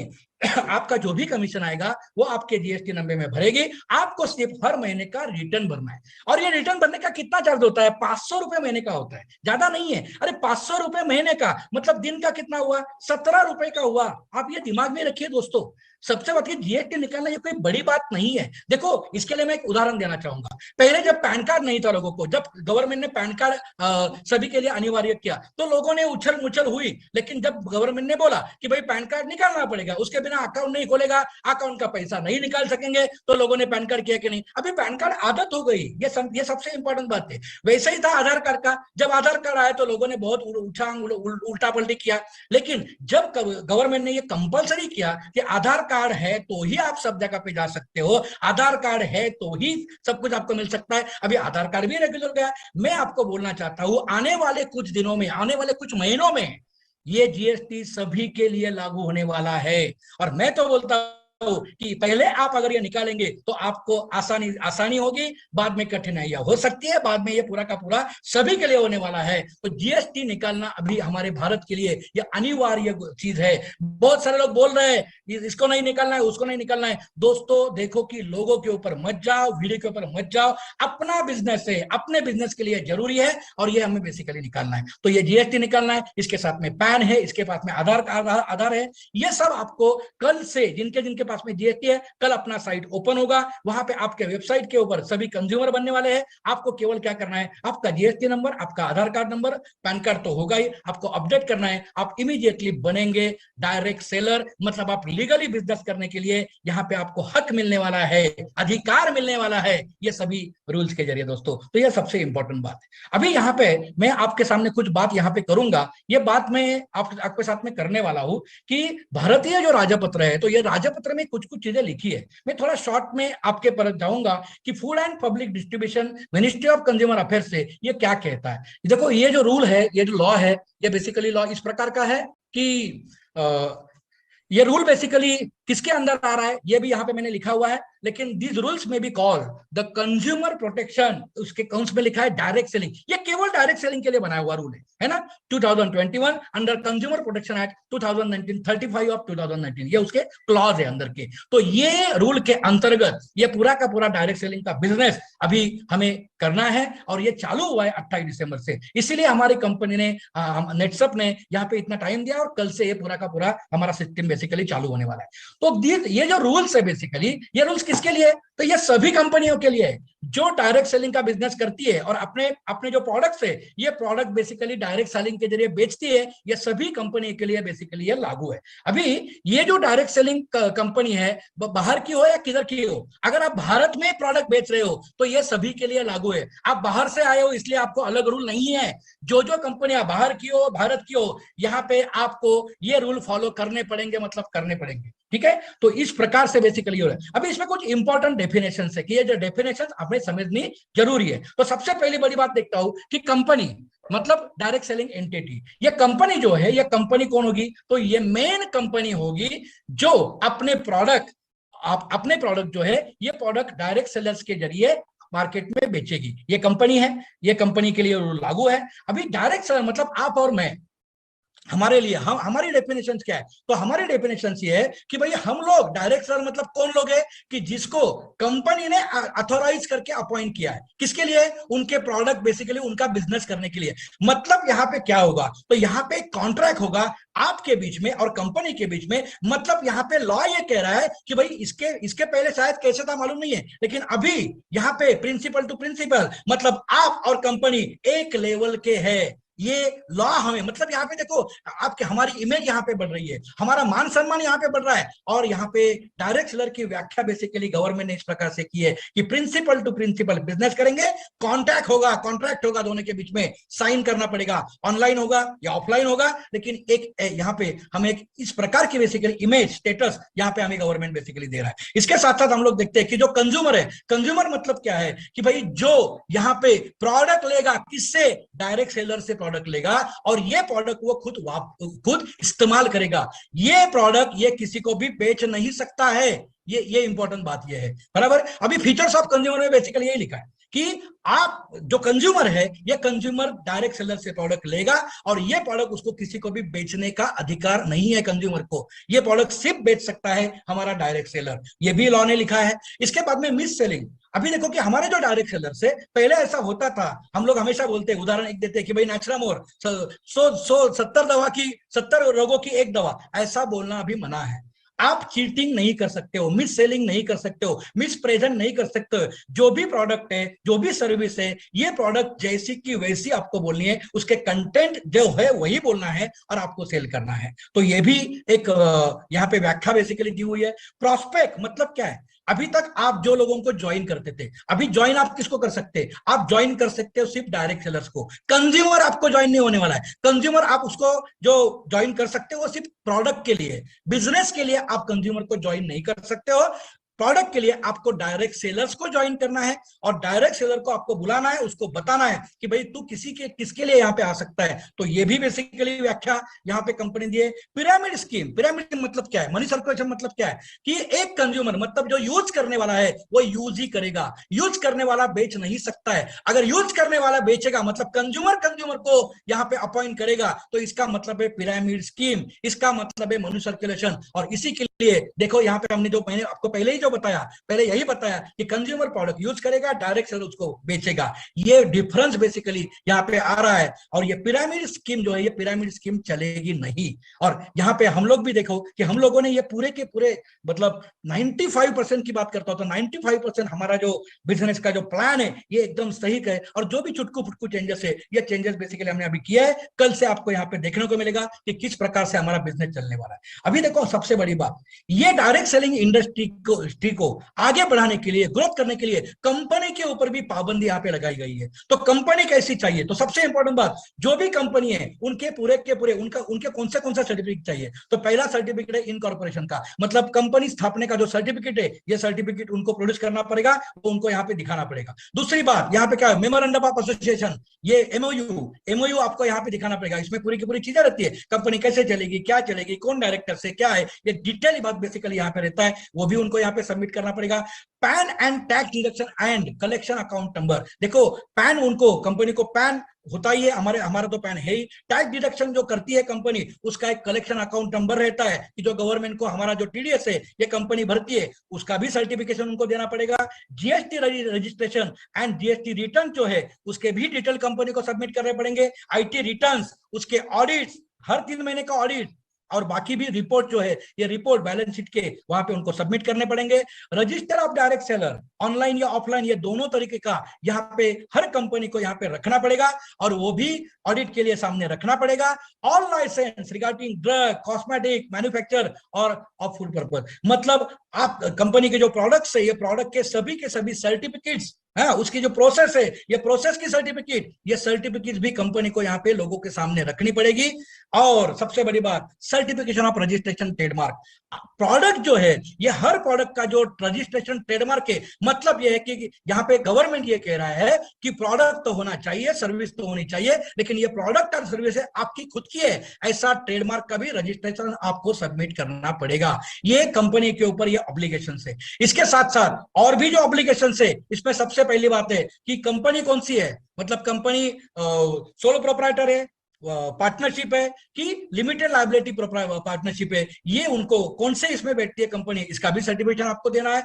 आपका जो भी कमीशन आएगा वो आपके जीएसटी नंबर में भरेगी। आपको सिर्फ हर महीने का रिटर्न भरना है और ये रिटर्न भरने का कितना चार्ज होता है? 500 रुपए महीने का होता है, ज्यादा नहीं है। अरे 500 रुपए महीने का मतलब दिन का कितना हुआ? 17 रुपए का हुआ। आप ये दिमाग में रखिए दोस्तों। सबसे बात जीएसटी निकालना ये कोई बड़ी बात नहीं है। देखो इसके लिए मैं एक उदाहरण देना चाहूंगा। पहले जब पैन कार्ड नहीं था लोगों को, जब गवर्नमेंट ने पैन कार्ड सभी के लिए अनिवार्य किया तो लोगों ने उछल मुछल हुई, लेकिन जब गवर्नमेंट ने बोला कि भाई पैन कार्ड निकालना पड़ेगा, उसके बिना अकाउंट नहीं खोलेगा, अकाउंट का पैसा नहीं निकाल सकेंगे, तो लोगों ने पैन कार्ड किया कि नहीं? अभी पैन कार्ड आदत हो गई, ये सबसे इंपॉर्टेंट बात है। वैसे ही था आधार कार्ड का, जब आधार कार्ड आया तो लोगों ने बहुत उल्टा पलटी किया, लेकिन जब गवर्नमेंट ने ये कंपलसरी किया कि आधार कार्ड है तो ही आप सब जगह पे जा सकते हो, आधार कार्ड है तो ही सब कुछ आपको मिल सकता है, अभी आधार कार्ड भी रेगुलर गया। मैं आपको बोलना चाहता हूं आने वाले कुछ दिनों में, आने वाले कुछ महीनों में ये जीएसटी सभी के लिए लागू होने वाला है। और मैं तो बोलता कि पहले आप अगर ये निकालेंगे तो आपको आसानी होगी, बाद में कठिनाइयां हो सकती है, बाद में ये पूरा का पूरा सभी के लिए होने वाला है। तो जीएसटी निकालना अभी हमारे भारत के लिए ये अनिवार्य चीज है। बहुत सारे लोग बोल रहे हैं इसको नहीं निकालना है, उसको नहीं निकालना है। दोस्तों देखो कि लोगों के ऊपर मत जाओ, वीडियो के ऊपर मत जाओ, अपना बिजनेस है, अपने बिजनेस के लिए जरूरी है और ये हमें बेसिकली निकालना है। तो ये जीएसटी निकालना है, इसके साथ में पैन है, इसके पास में आधार है। ये सब आपको कल से जिनके जिनके पास में जीएसटी है, कल अपना साइट ओपन होगा, वहां पे आपके वेबसाइट के ऊपर सभी कंज्यूमर बनने वाले हैं। आपको केवल क्या करना है, आपका जीएसटी नंबर, आपका आधार कार्ड नंबर, पैन कार्ड तो होगा ही, आपको अपडेट करना है। आप इमीडिएटली बनेंगे डायरेक्ट सेलर, मतलब आप लीगली बिजनेस करने के लिए यहाँ पे आपको हक मिलने वाला है, अधिकार मिलने वाला है, ये सभी रूल्स के जरिए दोस्तों। तो ये सबसे इंपॉर्टेंट बात है। अभी यहाँ पे मैं आपके सामने कुछ बात यहाँ पे करूंगा, ये बात मैं आपके साथ में करने वाला हूं कि भारतीय जो राजपत्र है, तो ये राजपत्र में कुछ कुछ चीजें लिखी है। मैं थोड़ा शॉर्ट में आपके पर जाऊंगा कि food and public distribution ministry of consumer affair से ये क्या कहता है। देखो ये जो रूल है, ये जो लॉ है, ये बेसिकली लॉ इस प्रकार का है कि ये रूल बेसिकली किसके अंदर आ रहा है ये भी यहाँ पे मैंने लिखा हुआ है, लेकिन दीज रूल्स में be called the consumer protection, उसके काउंट्स में लिखा है डायरेक्ट सेलिंग। ये केवल डायरेक्ट सेलिंग के लिए बनाया हुआ रूल है ना। 2021 under consumer protection act 2019 35 of 2019, ये उसके क्लॉज है अंदर के। तो ये रूल के अंतर्गत ये पूरा का पूरा डायरेक्ट सेलिंग का बिजनेस अभी हमें करना है और ये चालू हुआ है 28 दिसंबर से। इसीलिए हमारी कंपनी ने नेटसप ने यहाँ पे इतना टाइम दिया और कल से ये पूरा का पूरा हमारा सिस्टम बेसिकली चालू होने वाला है। तो ये जो रूल्स है बेसिकली, ये रूल्स किसके लिए? तो ये सभी कंपनियों के लिए है जो डायरेक्ट सेलिंग का बिजनेस करती है और अपने अपने जो प्रोडक्ट्स है, ये प्रोडक्ट बेसिकली डायरेक्ट सेलिंग के जरिए बेचती है। ये सभी कंपनी के लिए बेसिकली ये लागू है। अभी ये जो डायरेक्ट सेलिंग कंपनी है, बाहर की हो या किधर की हो, अगर आप भारत में प्रोडक्ट बेच रहे हो तो ये सभी के लिए लागू है। आप बाहर से आए हो इसलिए आपको अलग रूल नहीं है। जो जो कंपनियां बाहर की हो, भारत की हो, यहाँ पे आपको ये रूल फॉलो करने पड़ेंगे, मतलब करने पड़ेंगे। ठीक है, तो इस प्रकार से बेसिकली हो रहा है। अभी इसमें कुछ इंपॉर्टेंट डेफिनेशन है कि ये जो डेफिनेशन हमें समझनी जरूरी है। तो सबसे पहली बड़ी बात देखता हूं कि कंपनी मतलब डायरेक्ट सेलिंग एंटिटी, ये कंपनी जो है, ये कंपनी कौन होगी? तो ये मेन कंपनी होगी जो अपने प्रोडक्ट जो है, ये प्रोडक्ट डायरेक्ट सेलर्स के जरिए मार्केट में बेचेगी। ये कंपनी है, ये कंपनी के लिए रूल लागू है। अभी डायरेक्ट सेलर मतलब आप और मैं, हमारे लिए हम हमारी डेफिनेशन क्या है? तो हमारी डेफिनेशन ये है कि भाई हम लोग डायरेक्ट सेलर मतलब कौन लोग है कि जिसको कंपनी ने अथॉराइज करके अपॉइंट किया है। किसके लिए? उनके प्रोडक्ट बेसिकली उनका बिजनेस करने के लिए। मतलब यहाँ पे क्या होगा? तो यहाँ पे कॉन्ट्रैक्ट होगा आपके बीच में और कंपनी के बीच में। मतलब यहाँ पे लॉ ये कह रहा है कि भाई इसके इसके पहले शायद कैसे था मालूम नहीं है, लेकिन अभी यहाँ पे प्रिंसिपल टू प्रिंसिपल मतलब आप और कंपनी एक लेवल के हैं। ये लॉ हमें मतलब यहाँ पे देखो आपके हमारी इमेज यहाँ पे बढ़ रही है, हमारा मान सम्मान यहाँ पे बढ़ रहा है। और यहाँ पे डायरेक्ट सेलर की व्याख्या बेसिकली गवर्नमेंट ने इस प्रकार से की है कि प्रिंसिपल टू प्रिंसिपल बिजनेस करेंगे, कॉन्ट्रैक्ट होगा दोनों के बीच में, साइन करना पड़ेगा, ऑनलाइन होगा या ऑफलाइन होगा, लेकिन एक यहाँ पे हमें एक इस प्रकार की बेसिकली इमेज स्टेटस यहाँ पे हमें गवर्नमेंट बेसिकली दे रहा है। इसके साथ साथ हम लोग देखते हैं कि जो कंज्यूमर है, कंज्यूमर मतलब क्या है कि भाई जो यहाँ पे प्रोडक्ट लेगा किससे? डायरेक्ट सेलर से प्रोडक्ट लेगा और ये प्रोडक्ट वो खुद इस्तेमाल करेगा। ये प्रोडक्ट ये किसी को भी बेच नहीं सकता है। ये इंपॉर्टेंट बात ये है, बराबर। अभी फीचर्स ऑफ कंज्यूमर में बेसिकली यही लिखा है कि आप जो कंज्यूमर है, ये कंज्यूमर डायरेक्ट सेलर से प्रोडक्ट लेगा और ये प्रोडक्ट उसको किसी को भी बेचने का अधिकार नहीं है। कंज्यूमर को ये प्रोडक्ट सिर्फ बेच सकता है हमारा डायरेक्ट सेलर, ये भी लॉ ने लिखा है। इसके बाद में मिस सेलिंग। अभी देखो कि हमारे जो डायरेक्ट सेलर से पहले ऐसा होता था, हम लोग हमेशा बोलते हैं, उदाहरण एक देते हैं कि भाई नेचुरामोर 70 रोगों की एक दवा, ऐसा बोलना अभी मना है। आप चीटिंग नहीं कर सकते हो, मिस सेलिंग नहीं कर सकते हो, मिस प्रेजेंट नहीं कर सकते हो। जो भी प्रोडक्ट है, जो भी सर्विस है, ये प्रोडक्ट जैसी की वैसी आपको बोलनी है, उसके कंटेंट जो है वही बोलना है और आपको सेल करना है। तो ये भी एक यहाँ पे व्याख्या बेसिकली दी हुई है। प्रोस्पेक्ट मतलब क्या है? अभी तक आप जो लोगों को ज्वाइन करते थे, अभी ज्वाइन आप किसको कर सकते हैं? आप ज्वाइन कर सकते हो सिर्फ डायरेक्ट सेलर्स को। कंज्यूमर आपको ज्वाइन नहीं होने वाला है। कंज्यूमर आप उसको जो ज्वाइन कर सकते हो वो सिर्फ प्रोडक्ट के लिए, बिजनेस के लिए आप कंज्यूमर को ज्वाइन नहीं कर सकते हो। प्रोडक्ट के लिए आपको डायरेक्ट सेलर्स को ज्वाइन करना है और डायरेक्ट सेलर को आपको बुलाना है, उसको बताना है कि भाई तू किसके लिए यहाँ पे आ सकता है। तो ये भी बेसिकली व्याख्या यहाँ पे कंपनी दी है। पिरामिड स्कीम, पिरामिड मतलब क्या है? मनी सर्कुलेशन मतलब क्या है कि एक कंज्यूमर मतलब जो यूज करने वाला है वो यूज ही करेगा, यूज करने वाला बेच नहीं सकता है। अगर यूज करने वाला बेचेगा मतलब कंज्यूमर को यहाँ पे अपॉइंट करेगा, तो इसका मतलब है पिरामिड स्कीम, इसका मतलब है मनी सर्कुलेशन। और इसी के लिए देखो यहाँ पे हमने जो मैंने आपको पहले ही जो बताया, पहले यही बताया कि कंज्यूमर प्रोडक्ट यूज करेगा, डायरेक्ट सेलर उसको बेचेगा। ये डिफरेंस बेसिकली यहाँ पे आ रहा है। और ये पिरामिड स्कीम जो है, ये पिरामिड स्कीम चलेगी नहीं। और यहाँ पे हम लोग भी देखो कि हम लोगों ने ये पूरे के पूरे मतलब 95% की बात करता हूं तो 95% हमारा जो बिजनेस का जो प्लान है ये एकदम सही है। और जो भी चुटकू फुटकू चेंजेस है, ये चेंजेस बेसिकली हमने अभी किया है। कल से आपको यहाँ पे देखने को मिलेगा कि किस प्रकार से हमारा बिजनेस चलने वाला है। अभी देखो सबसे बड़ी बात, ये डायरेक्ट सेलिंग इंडस्ट्री को आगे बढ़ाने के लिए, ग्रोथ करने के लिए कंपनी के ऊपर भी पाबंदी यहाँ पे लगाई गई है। तो कंपनी कैसी चाहिए? तो सबसे इंपॉर्टेंट बात, जो भी कंपनी है उनके पूरे के पूरे उनके कौन सा सर्टिफिकेट चाहिए? तो पहला सर्टिफिकेट है इनकॉर्पोरेशन का, मतलब कंपनी स्थापने का जो सर्टिफिकेट है, ये सर्टिफिकेट उनको प्रोड्यूस करना पड़ेगा, वो उनको यहाँ पे दिखाना पड़ेगा। दूसरी बात यहाँ पे क्या है? मेमोरेंडम ऑफ एसोसिएशन, ये एमओयू आपको यहाँ पे दिखाना पड़ेगा। इसमें पूरी की पूरी चीजें रहती है, कंपनी कैसे चलेगी, क्या चलेगी, कौन डायरेक्टर से क्या है, ये डिटेल बात बेसिकली यहाँ पे रहता है, वो भी उनको यहाँ पे सबमिट करना पड़ेगा। Pan and tax deduction and collection account number, देखो पैन उनको कंपनी को पैन होता ही है, हमारा तो पैन है ही। टैक्स डिडक्शन जो करती है कंपनी, उसका एक कलेक्शन अकाउंट नंबर रहता है कि जो गवर्नमेंट को हमारा जो टीडीएस है ये कंपनी भरती है, उसका भी सर्टिफिकेशन उनको देना पड़ेगा। GST registration and GST return जो है उसके भी डिटेल कंपनी को सबमिट करने पड़ेंगे। आईटी रिटर्न्स, उसके ऑडिट, हर 3 महीने का ऑडिट और बाकी भी रिपोर्ट जो है, ये रिपोर्ट बैलेंस शीट के वहां पे उनको सबमिट करने पड़ेंगे। Register of direct seller online या ऑफलाइन, ये दोनों तरीके का यहाँ पे हर कंपनी को यहाँ पे रखना पड़ेगा और वो भी ऑडिट के लिए सामने रखना पड़ेगा। All license regarding drug, cosmetic, manufacture और ऑफ फूड पर्पज, मतलब आप कंपनी के जो प्रोडक्ट्स है, ये प्रोडक्ट के सभी सर्टिफिकेट्स, हाँ, उसकी जो प्रोसेस है, ये प्रोसेस की सर्टिफिकेट, ये सर्टिफिकेट भी कंपनी को यहाँ पे लोगों के सामने रखनी पड़ेगी। और सबसे बड़ी बात, certification of registration trademark, product जो है, ये हर प्रोडक्ट का जो रजिस्ट्रेशन ट्रेडमार्क है, मतलब ये है कि यहाँ पे गवर्नमेंट ये कह रहा है कि प्रोडक्ट तो होना चाहिए, सर्विस तो होनी चाहिए, लेकिन ये प्रोडक्ट और सर्विस है आपकी खुद की है, ऐसा ट्रेडमार्क का भी रजिस्ट्रेशन आपको सबमिट करना पड़ेगा। ये कंपनी के ऊपर ये ऑब्लिगेशन है। इसके साथ साथ और भी जो ऑब्लिगेशन है, इसमें सबसे पहली बात है कि कंपनी कौन सी है, मतलब कंपनी सोलो प्रोप्राइटर है, पार्टनरशिप है कि लिमिटेड लायबिलिटी पार्टनरशिप है, ये उनको कौन से इसमें बैठती है कंपनी, इसका भी सर्टिफिकेशन आपको देना है।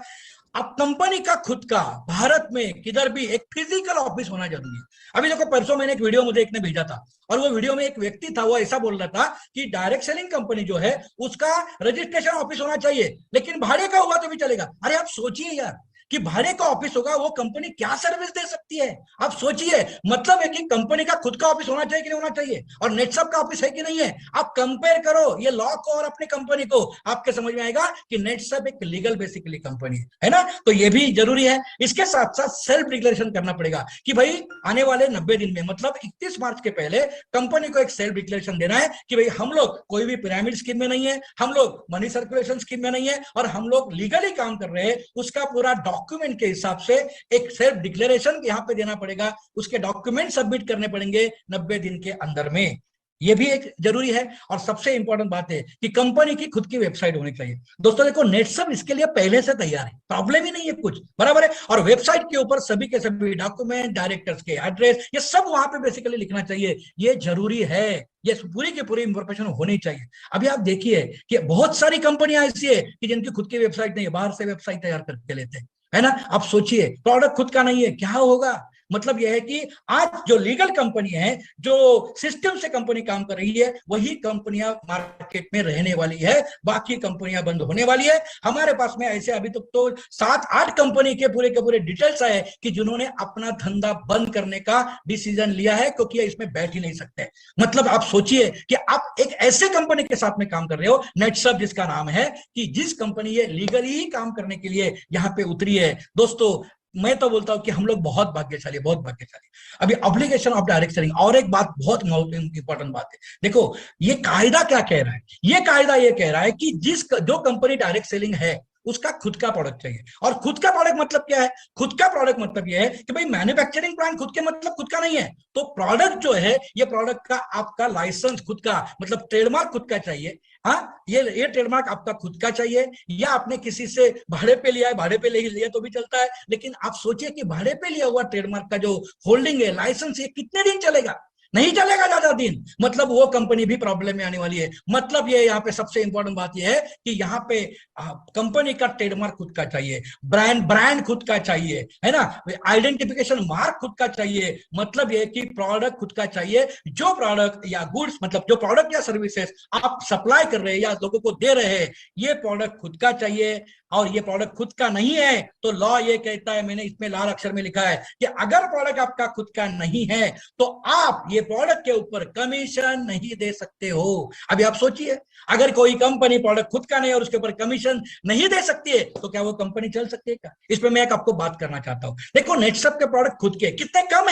अब कंपनी का खुद का भारत में किधर भी एक फिजिकल ऑफिस होना जरूरी है। अभी देखो परसों मैंने एक वीडियो मुझे एक ने भेजा था, और वो वीडियो में एक व्यक्ति था, वो ऐसा बोल रहा था कि डायरेक्ट सेलिंग कंपनी जो है उसका रजिस्ट्रेशन ऑफिस होना चाहिए, लेकिन भाड़े का हुआ तो भी चलेगा। अरे आप सोचिए यार कि भाड़े का ऑफिस होगा, वो कंपनी क्या सर्विस दे सकती है? आप सोचिए, मतलब है कि कंपनी का खुद का ऑफिस होना चाहिए कि नहीं होना चाहिए, और नेटसप का ऑफिस है कि नहीं है। आप कंपेयर करो ये लॉ को और अपनी कंपनी को, आपके समझ में आएगा कि नेटसप एक लीगल बेसिकली कंपनी है ना। तो ये भी जरूरी है। इसके साथ साथ सेल्फ डिक्लेरेशन करना पड़ेगा कि भाई आने वाले 90 दिन में, मतलब 31 मार्च के पहले कंपनी को एक सेल्फ डिक्लेरेशन देना है कि भाई हम लोग कोई भी पिरामिड स्कीम में नहीं है, हम लोग मनी सर्कुलेशन स्कीम में नहीं है, और हम लोग लीगली काम कर रहे हैं। उसका पूरा डॉक्यूमेंट के हिसाब से एक सेल्फ डिक्लेरेशन यहाँ पे देना पड़ेगा, उसके डॉक्यूमेंट सबमिट करने पड़ेंगे 90 दिन के अंदर में। ये भी एक जरूरी है। और सबसे इंपॉर्टेंट बात है कि कंपनी की खुद की वेबसाइट होनी चाहिए। दोस्तों देखो नेटसप इसके लिए पहले से तैयार है, प्रॉब्लम ही नहीं है कुछ, बराबर है। और वेबसाइट के ऊपर सभी के सभी डॉक्यूमेंट, डायरेक्टर्स के एड्रेस, ये सब वहां पे बेसिकली लिखना चाहिए, ये जरूरी है। ये पूरी की पूरी इंफॉर्मेशन होनी चाहिए। अभी आप देखिए कि बहुत सारी कंपनियां ऐसी है कि जिनकी खुद की वेबसाइट नहीं है, बाहर से वेबसाइट तैयार करके लेते हैं, है ना। आप सोचिए प्रोडक्ट खुद का नहीं है, क्या होगा? मतलब यह है कि आज जो लीगल कंपनी है, जो सिस्टम से कंपनी काम कर रही है, वही कंपनियां मार्केट में रहने वाली है, बाकी कंपनियां बंद होने वाली है। हमारे पास में ऐसे अभी तक तो 7-8 कंपनी के पूरे डिटेल्स आए कि जिन्होंने अपना धंधा बंद करने का डिसीजन लिया है, क्योंकि इसमें बैठ ही नहीं सकते। मतलब आप सोचिए कि आप एक ऐसे कंपनी के साथ में काम कर रहे हो, नेटसप जिसका नाम है, कि जिस कंपनी ये लीगली ही काम करने के लिए यहां पे उतरी है। दोस्तों मैं तो बोलता हूं कि हम लोग बहुत भाग्यशाली, बहुत भाग्यशाली। अभी ऑब्लिगेशन ऑफ डायरेक्ट सेलिंग, और एक बात बहुत इंपॉर्टेंट बात है। देखो ये कायदा क्या कह रहा है, ये कायदा ये कह रहा है कि जो कंपनी डायरेक्ट सेलिंग है उसका खुद का प्रोडक्ट चाहिए। और खुद का प्रोडक्ट मतलब क्या है? खुद का प्रोडक्ट मतलब ये है कि भाई मैन्युफैक्चरिंग प्लांट खुद के मतलब खुद का नहीं है, तो प्रोडक्ट जो है ये प्रोडक्ट का आपका लाइसेंस खुद का, मतलब ट्रेडमार्क खुद का चाहिए। हाँ, ये ट्रेडमार्क आपका खुद का चाहिए, या आपने किसी से भाड़े पे लिया है, भाड़े पे ले लिया तो भी चलता है, लेकिन आप सोचिए कि भाड़े पे लिया हुआ ट्रेडमार्क का जो होल्डिंग है, लाइसेंस, ये कितने दिन चलेगा? नहीं चलेगा ज्यादा दिन। मतलब वो कंपनी भी प्रॉब्लम में आने वाली है। मतलब ये यहाँ पे सबसे इंपॉर्टेंट बात ये है कि यहाँ पे कंपनी का ट्रेडमार्क खुद का चाहिए, ब्रांड खुद का चाहिए, है ना, आइडेंटिफिकेशन मार्क खुद का चाहिए। मतलब ये कि प्रोडक्ट खुद का चाहिए, जो प्रोडक्ट या गुड्स, मतलब जो प्रोडक्ट या सर्विसेज आप सप्लाई कर रहे हैं या लोगों को दे रहे हैं, ये प्रोडक्ट खुद का चाहिए। और ये प्रोडक्ट खुद का नहीं है तो लॉ ये कहता है, मैंने इसमें लाल अक्षर में लिखा है कि अगर प्रोडक्ट आपका खुद का नहीं है तो आप ये प्रोडक्ट के ऊपर कमीशन नहीं दे सकते हो। अभी आप सोचिए, अगर कोई कंपनी प्रोडक्ट खुद का नहीं और उसके ऊपर कमीशन नहीं दे सकती है तो क्या वो कंपनी चल सकती है क्या? इस पे मैं एक आपको बात करना चाहता हूं। देखो नेटसप के प्रोडक्ट खुद के कितने कम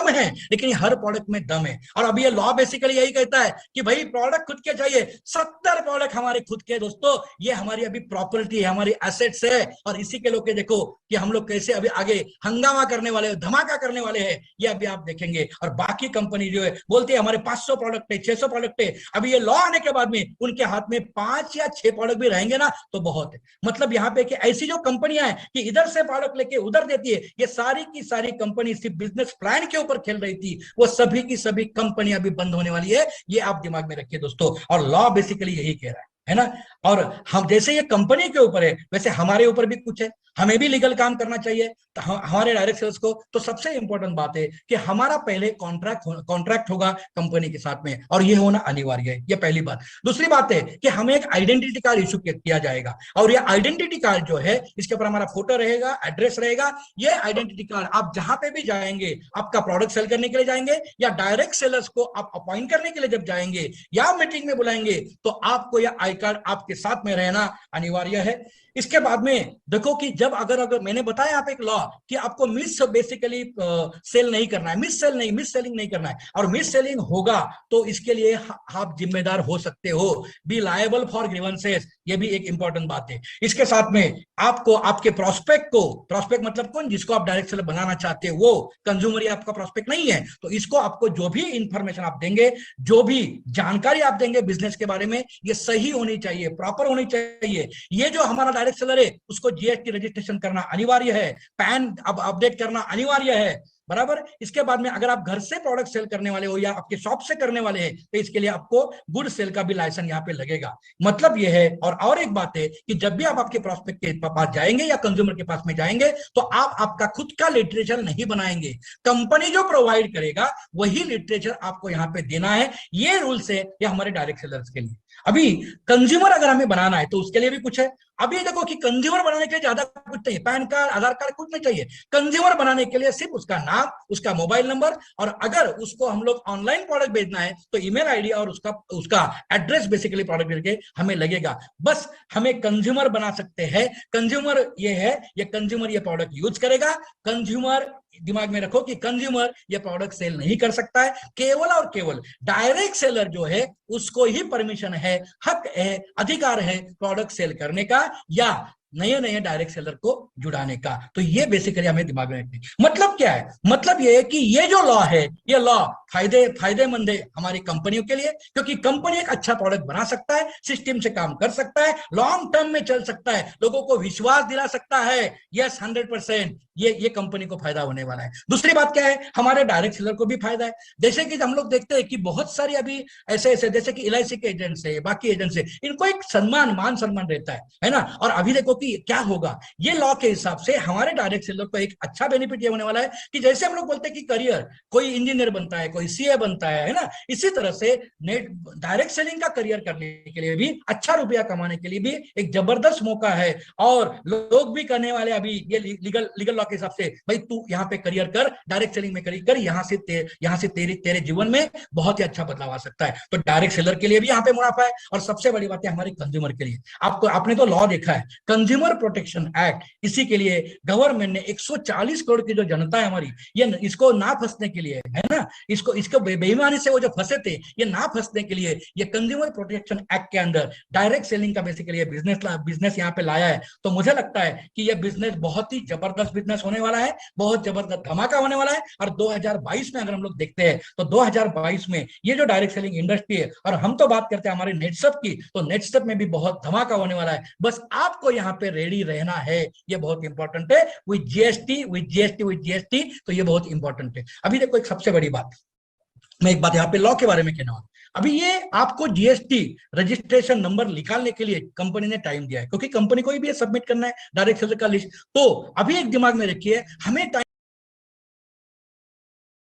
है, लेकिन हर प्रोडक्ट में दम है। और अभी ये लॉ बेसिकली यही कहता है कि भाई प्रोडक्ट खुद के चाहिए। 70 प्रोडक्ट हमारे खुद के, दोस्तों ये हमारी अभी प्रॉपर्टी है, हमारी एसेट्स है। और इसी के लोग देखो कि हम लोग कैसे अभी आगे हंगामा करने वाले, धमाका करने वाले हैं, ये अभी आप देखेंगे। और बाकी कंपनी जो है बोलती है हमारे 500 प्रोडक्ट है, 600 प्रोडक्ट है। अभी ये लॉ आने के बाद में उनके हाथ में 5 या 6 प्रोडक्ट भी रहेंगे ना तो बहुत है। मतलब यहाँ पे कि ऐसी जो कंपनियां हैं कि इधर से प्रोडक्ट लेके उधर देती है, ये सारी की सारी कंपनी सिर्फ बिजनेस प्लान के ऊपर खेल रही थी, वो सभी की सभी कंपनियां भी बंद होने वाली है। ये आप दिमाग में रखिए दोस्तों। और लॉ बेसिकली यही कह रहा है ना। और हम जैसे ये कंपनी के ऊपर है, वैसे हमारे ऊपर भी कुछ है, हमें भी लीगल काम करना चाहिए। तो हमारे डायरेक्ट सेल्स को तो सबसे इंपॉर्टेंट बात है कि हमारा पहले कॉन्ट्रैक्ट होगा कंपनी के साथ में, और ये होना अनिवार्य है। ये पहली बात। दूसरी बात है कि हमें एक आइडेंटिटी कार्ड इशू किया जाएगा, और ये आइडेंटिटी कार्ड जो है इसके ऊपर हमारा फोटो रहेगा, एड्रेस रहेगा। ये आइडेंटिटी कार्ड आप जहां पे भी जाएंगे, आपका प्रोडक्ट सेल करने के लिए जाएंगे या डायरेक्ट सेलर्स को आप अपॉइंट करने के लिए जब जाएंगे या मीटिंग में बुलाएंगे, तो आपको यह आई कार्ड आपके साथ में रहना अनिवार्य है। इसके बाद में देखो कि जब अगर मैंने बताया यहाँ पे एक लॉ कि आपको मिस बेसिकली सेल नहीं करना है, मिस सेलिंग नहीं करना है। और मिस सेलिंग होगा तो इसके लिए आप जिम्मेदार हो सकते हो, बी लायबल फॉर ग्रीवेंसेस। ये भी एक इंपॉर्टेंट बात है। इसके साथ में आपको आपके प्रोस्पेक्ट मतलब कौन, जिसको आप डायरेक्ट सेलर बनाना चाहते हो, वो कंज्यूमर या आपका प्रोस्पेक्ट नहीं है, तो इसको आपको जो भी इंफॉर्मेशन आप देंगे, जो भी जानकारी आप देंगे बिजनेस के बारे में, ये सही होनी चाहिए, प्रॉपर होनी चाहिए। ये जो हमारा डायरेक्ट सेलर है उसको जीएसटी रजिस्ट्रेशन करना अनिवार्य है, पैन अब अपडेट करना अनिवार्य है। बराबर। इसके बाद में अगर आप घर से प्रोडक्ट सेल करने वाले हो या आपके शॉप से करने वाले हैं तो इसके लिए आपको गुड सेल का भी लाइसेंस यहाँ पे लगेगा। मतलब यह है, और एक बात है कि जब भी आप आपके प्रोस्पेक्ट के पास जाएंगे या कंज्यूमर के पास में जाएंगे तो आप आपका खुद का लिटरेचर नहीं बनाएंगे, कंपनी जो प्रोवाइड करेगा वही लिटरेचर आपको यहाँ पे देना है। ये रूल्स है ये हमारे डायरेक्ट सेलर्स के लिए। अभी कंज्यूमर अगर हमें बनाना है तो उसके लिए भी कुछ है। अभी देखो कि कंज्यूमर बनाने के लिए ज्यादा कुछ चाहिए, पैन कार्ड आधार कार्ड कुछ नहीं चाहिए। कंज्यूमर बनाने के लिए सिर्फ उसका नाम, उसका मोबाइल नंबर, और अगर उसको हम लोग ऑनलाइन प्रोडक्ट भेजना है तो ईमेल आईडी और उसका उसका एड्रेस बेसिकली प्रोडक्ट भेज के हमें लगेगा। बस हमें कंज्यूमर बना सकते हैं। कंज्यूमर ये है, ये कंज्यूमर ये प्रोडक्ट यूज करेगा। कंज्यूमर दिमाग में रखो कि कंज्यूमर ये प्रोडक्ट सेल नहीं कर सकता है, केवल और केवल डायरेक्ट सेलर जो है उसको ही परमिशन है, हक है, अधिकार है प्रोडक्ट सेल करने का या नए नए डायरेक्ट सेलर को जुड़ाने का। तो ये बेसिकली हमें दिमाग में रखना है। मतलब क्या है? मतलब ये है कि ये जो लॉ है, ये लॉ फायदेमंद है हमारी कंपनियों के लिए, क्योंकि कंपनी एक अच्छा प्रोडक्ट बना सकता है, सिस्टम से काम कर सकता है, लॉन्ग टर्म में चल सकता है, लोगों को विश्वास दिला सकता है। यस, 100% ये कंपनी को फायदा होने वाला है। दूसरी बात क्या है? हमारे डायरेक्ट सेलर को भी फायदा है। जैसे कि हम लोग देखते हैं कि बहुत सारी अभी ऐसे ऐसे जैसे कि एलआईसी के एजेंट्स है, बाकी एजेंट्स है, इनको एक मान सम्मान रहता है ना। और अभी देखो कि क्या होगा, ये लॉ के हिसाब से हमारे डायरेक्ट सेलर को एक अच्छा बेनिफिट ये होने वाला है कि जैसे हम लोग बोलते हैं कि करियर, कोई इंजीनियर बनता है, कोई सीए बनता है ना, इसी तरह से नेट डायरेक्ट सेलिंग का करियर करने के लिए भी, अच्छा रुपया कमाने के लिए भी एक जबरदस्त मौका है। और लोग भी करने वाले अभी ये लीगल लॉ के हिसाब से, भाई तू यहाँ पे करियर कर, डायरेक्ट सेलिंग में करियर कर, यहाँ से तेरे जीवन में बहुत ही अच्छा बदलाव आ सकता है। तो डायरेक्ट सेलर के लिए भी यहाँ पे मुनाफा है। और सबसे बड़ी बात है हमारे कंज्यूमर के लिए, आपने तो लॉ देखा है, कंज्यूमर प्रोटेक्शन एक्ट, इसी के लिए गवर्नमेंट ने 140 करोड़ की जो जनता है हमारी, ये इसको ना फंसने के लिए है ना, इसको बेईमानी से वो जो फंसे थे, ये ना फंसने के लिए ये कंज्यूमर प्रोटेक्शन एक्ट के अंदर डायरेक्ट सेलिंग का बेसिकली बिजनेस यहाँ पे लाया है। तो मुझे लगता है कि ये बिजनेस बहुत ही जबरदस्त बिजनेस होने वाला है, बहुत जबरदस्त धमाका होने वाला है। और 2022 में अगर हम लोग देखते हैं तो 2022 में ये जो डायरेक्ट सेलिंग इंडस्ट्री है, और हम तो बात करते हैं हमारे नेटसप की, तो नेटसप में भी बहुत धमाका होने वाला है। बस आपको यहाँ पे रेडी रहना है, ये बहुत इंपॉर्टेंट है। विद जीएसटी, तो ये बहुत इंपॉर्टेंट है। अभी देखो एक सबसे बड़ी बात, मैं एक बात यहाँ पे लॉ के बारे में कहना हूं। अभी ये आपको जीएसटी रजिस्ट्रेशन नंबर निकालने के लिए कंपनी ने टाइम दिया है, क्योंकि कंपनी को भी ये सबमिट करना है डायरेक्ट सेलर का लिस्ट। तो अभी एक दिमाग में रखिए, हमें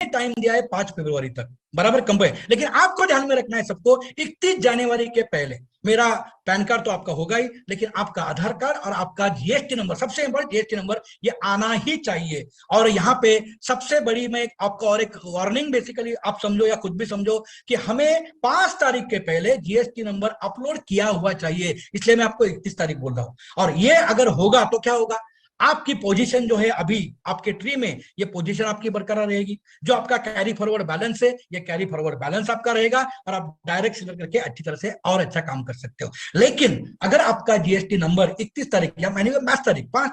टाइम दिया है 5 फरवरी तक, बराबर कंपनी। लेकिन आपको ध्यान में रखना है सबको, 31 जनवरी के पहले मेरा पैन कार्ड तो आपका होगा ही, लेकिन आपका आधार कार्ड और आपका जीएसटी नंबर, सबसे इंपॉर्टेंट जीएसटी नंबर, ये आना ही चाहिए। और यहाँ पे सबसे बड़ी मैं आपको और एक वार्निंग बेसिकली आप समझो या खुद भी समझो कि हमें 5 तारीख के पहले जीएसटी नंबर अपलोड किया हुआ चाहिए। इसलिए मैं आपको 31 तारीख बोल रहा हूं। और ये अगर होगा तो क्या होगा, आपकी पोजीशन जो है अभी आपके ट्री में, ये पोजीशन आपकी बरकरार रहेगी। जो आपका कैरी फॉरवर्ड बैलेंस है, ये कैरी फॉरवर्ड बैलेंस आपका रहेगा, और आप डायरेक्ट सेलर करके अच्छी तरह से और अच्छा काम कर सकते हो। लेकिन अगर आपका जीएसटी नंबर 31 तारीख या मैंने 5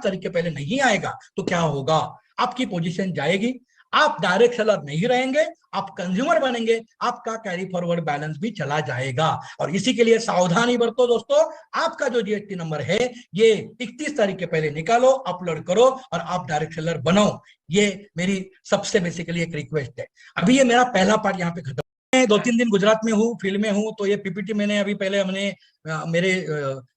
तारीख के पहले नहीं आएगा तो क्या होगा, आपकी पोजीशन जाएगी, आप डायरेक्ट सेलर नहीं रहेंगे, आप कंज्यूमर बनेंगे, आपका कैरी फॉरवर्ड बैलेंस भी चला जाएगा। और इसी के लिए सावधानी बरतो दोस्तों। आपका जो जीएसटी नंबर है ये 31 तारीख के पहले निकालो, अपलोड करो और आप डायरेक्ट सेलर बनो। ये मेरी सबसे बेसिकली एक रिक्वेस्ट है। अभी ये मेरा पहला पार्ट यहाँ पे खत्म। मैं 2-3 दिन गुजरात में हूँ, फील्ड में हूँ, तो ये पीपीटी मैंने अभी पहले हमने मेरे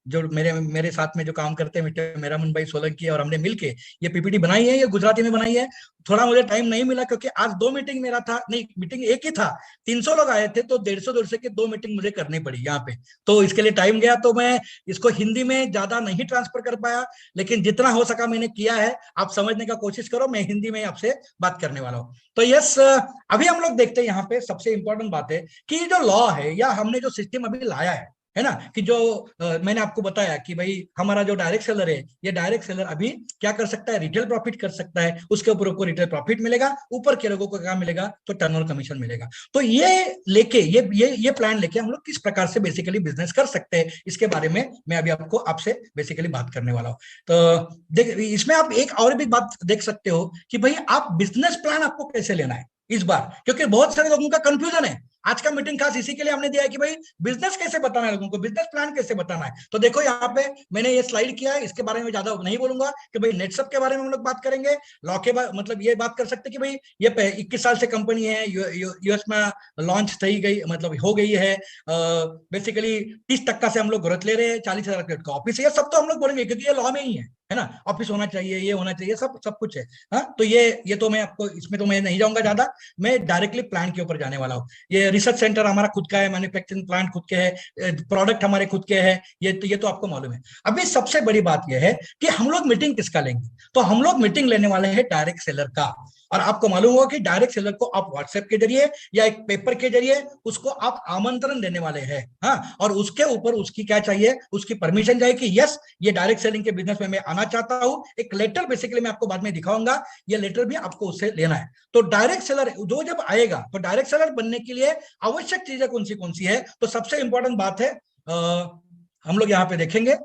जो मेरे साथ में जो काम करते हैं मिस्टर मेरामन भाई सोलंकी और हमने मिलके ये पीपीटी बनाई है, ये गुजराती में बनाई है। थोड़ा मुझे टाइम नहीं मिला क्योंकि आज 2 मीटिंग मेरा था, नहीं मीटिंग एक ही था, 300 लोग आए थे, तो 150 के 2 मीटिंग मुझे करनी पड़ी यहाँ पे, तो इसके लिए टाइम गया। तो मैं इसको हिंदी में ज्यादा नहीं ट्रांसफर कर पाया, लेकिन जितना हो सका मैंने किया है। आप समझने का कोशिश करो, मैं हिंदी में आपसे बात करने वाला हूँ। तो यस, अभी हम लोग देखते हैं यहाँ पे सबसे इंपॉर्टेंट बात है कि जो लॉ है या हमने जो सिस्टम अभी लाया है ना, कि जो मैंने आपको बताया कि भाई हमारा जो डायरेक्ट सेलर है, ये डायरेक्ट सेलर अभी क्या कर सकता है, रिटेल प्रॉफिट कर सकता है, उसके ऊपर को रिटेल प्रॉफिट मिलेगा, ऊपर के लोगों को क्या मिलेगा, तो टर्नओवर कमीशन मिलेेगा। तो ये लेके ये प्लान लेके हम लोग किस प्रकार से बेसिकली बिजनेस कर सकते हैं, इसके बारे में मैं अभी आपसे बेसिकली बात करने वाला हूँ। तो देख, इसमें आप एक और भी बात देख सकते हो कि भाई आप बिजनेस प्लान आपको कैसे लेना है इस बार, क्योंकि बहुत सारे लोगों का कंफ्यूजन है। आज का मीटिंग खास इसी के लिए हमने दिया है कि भाई बिजनेस कैसे बताना है लोगों को, बिजनेस प्लान कैसे बताना है। तो देखो यहाँ पे मैंने ये स्लाइड किया है, इसके बारे में ज्यादा नहीं बोलूंगा कि भाई नेटसप के बारे में हम लोग बात करेंगे। लॉ के मतलब ये बात कर सकते कि भाई ये 21 साल से कंपनी है, यूएस में लॉन्च थी गई, मतलब हो गई है। बेसिकली 30% से हम लोग ग्रोथ ले रहे हैं, 40,000 का ऑफिस है, ये सब तो हम लोग बोलेंगे क्योंकि ये लॉ में ही है ना। ऑफिस होना चाहिए, ये होना चाहिए, सब सब कुछ है। हाँ, तो ये तो मैं आपको इसमें तो मैं नहीं जाऊंगा ज्यादा, मैं डायरेक्टली प्लान के ऊपर जाने वाला हूँ। ये रिसर्च सेंटर हमारा खुद का है, मैन्युफैक्चरिंग प्लांट खुद के है, प्रोडक्ट हमारे खुद के हैं, ये तो आपको मालूम है। अभी सबसे बड़ी बात यह है कि हम लोग मीटिंग किसका लेंगे, तो हम लोग मीटिंग लेने वाले हैं डायरेक्ट सेलर का। और आपको मालूम होगा कि डायरेक्ट सेलर को आप व्हाट्सएप के जरिए या एक पेपर के जरिए उसको आप आमंत्रण देने वाले हैं। हाँ, और उसके ऊपर उसकी क्या चाहिए, उसकी परमिशन चाहिए कि यस ये डायरेक्ट सेलिंग के बिजनेस में मैं आना चाहता हूं। एक लेटर बेसिकली मैं आपको बाद में दिखाऊंगा, ये लेटर भी आपको उससे लेना है। तो डायरेक्ट सेलर जो जब आएगा, तो डायरेक्ट सेलर बनने के लिए आवश्यक चीजें कौन सी है, तो सबसे इंपॉर्टेंट बात है हम लोग यहाँ पे देखेंगे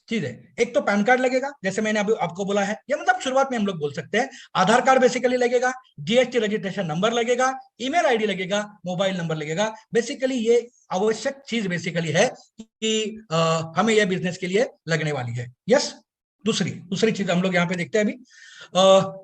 चीज है। एक तो पैन कार्ड लगेगा, जैसे मैंने अभी आपको बोला है, या मतलब शुरुआत में हम लोग बोल सकते हैं आधार कार्ड बेसिकली लगेगा, जीएसटी रजिस्ट्रेशन नंबर लगेगा, ईमेल आईडी लगेगा, मोबाइल नंबर लगेगा। बेसिकली ये आवश्यक चीज बेसिकली है कि हमें यह बिजनेस के लिए लगने वाली है। यस, दूसरी दूसरी चीज हम लोग यहाँ पे देखते हैं अभी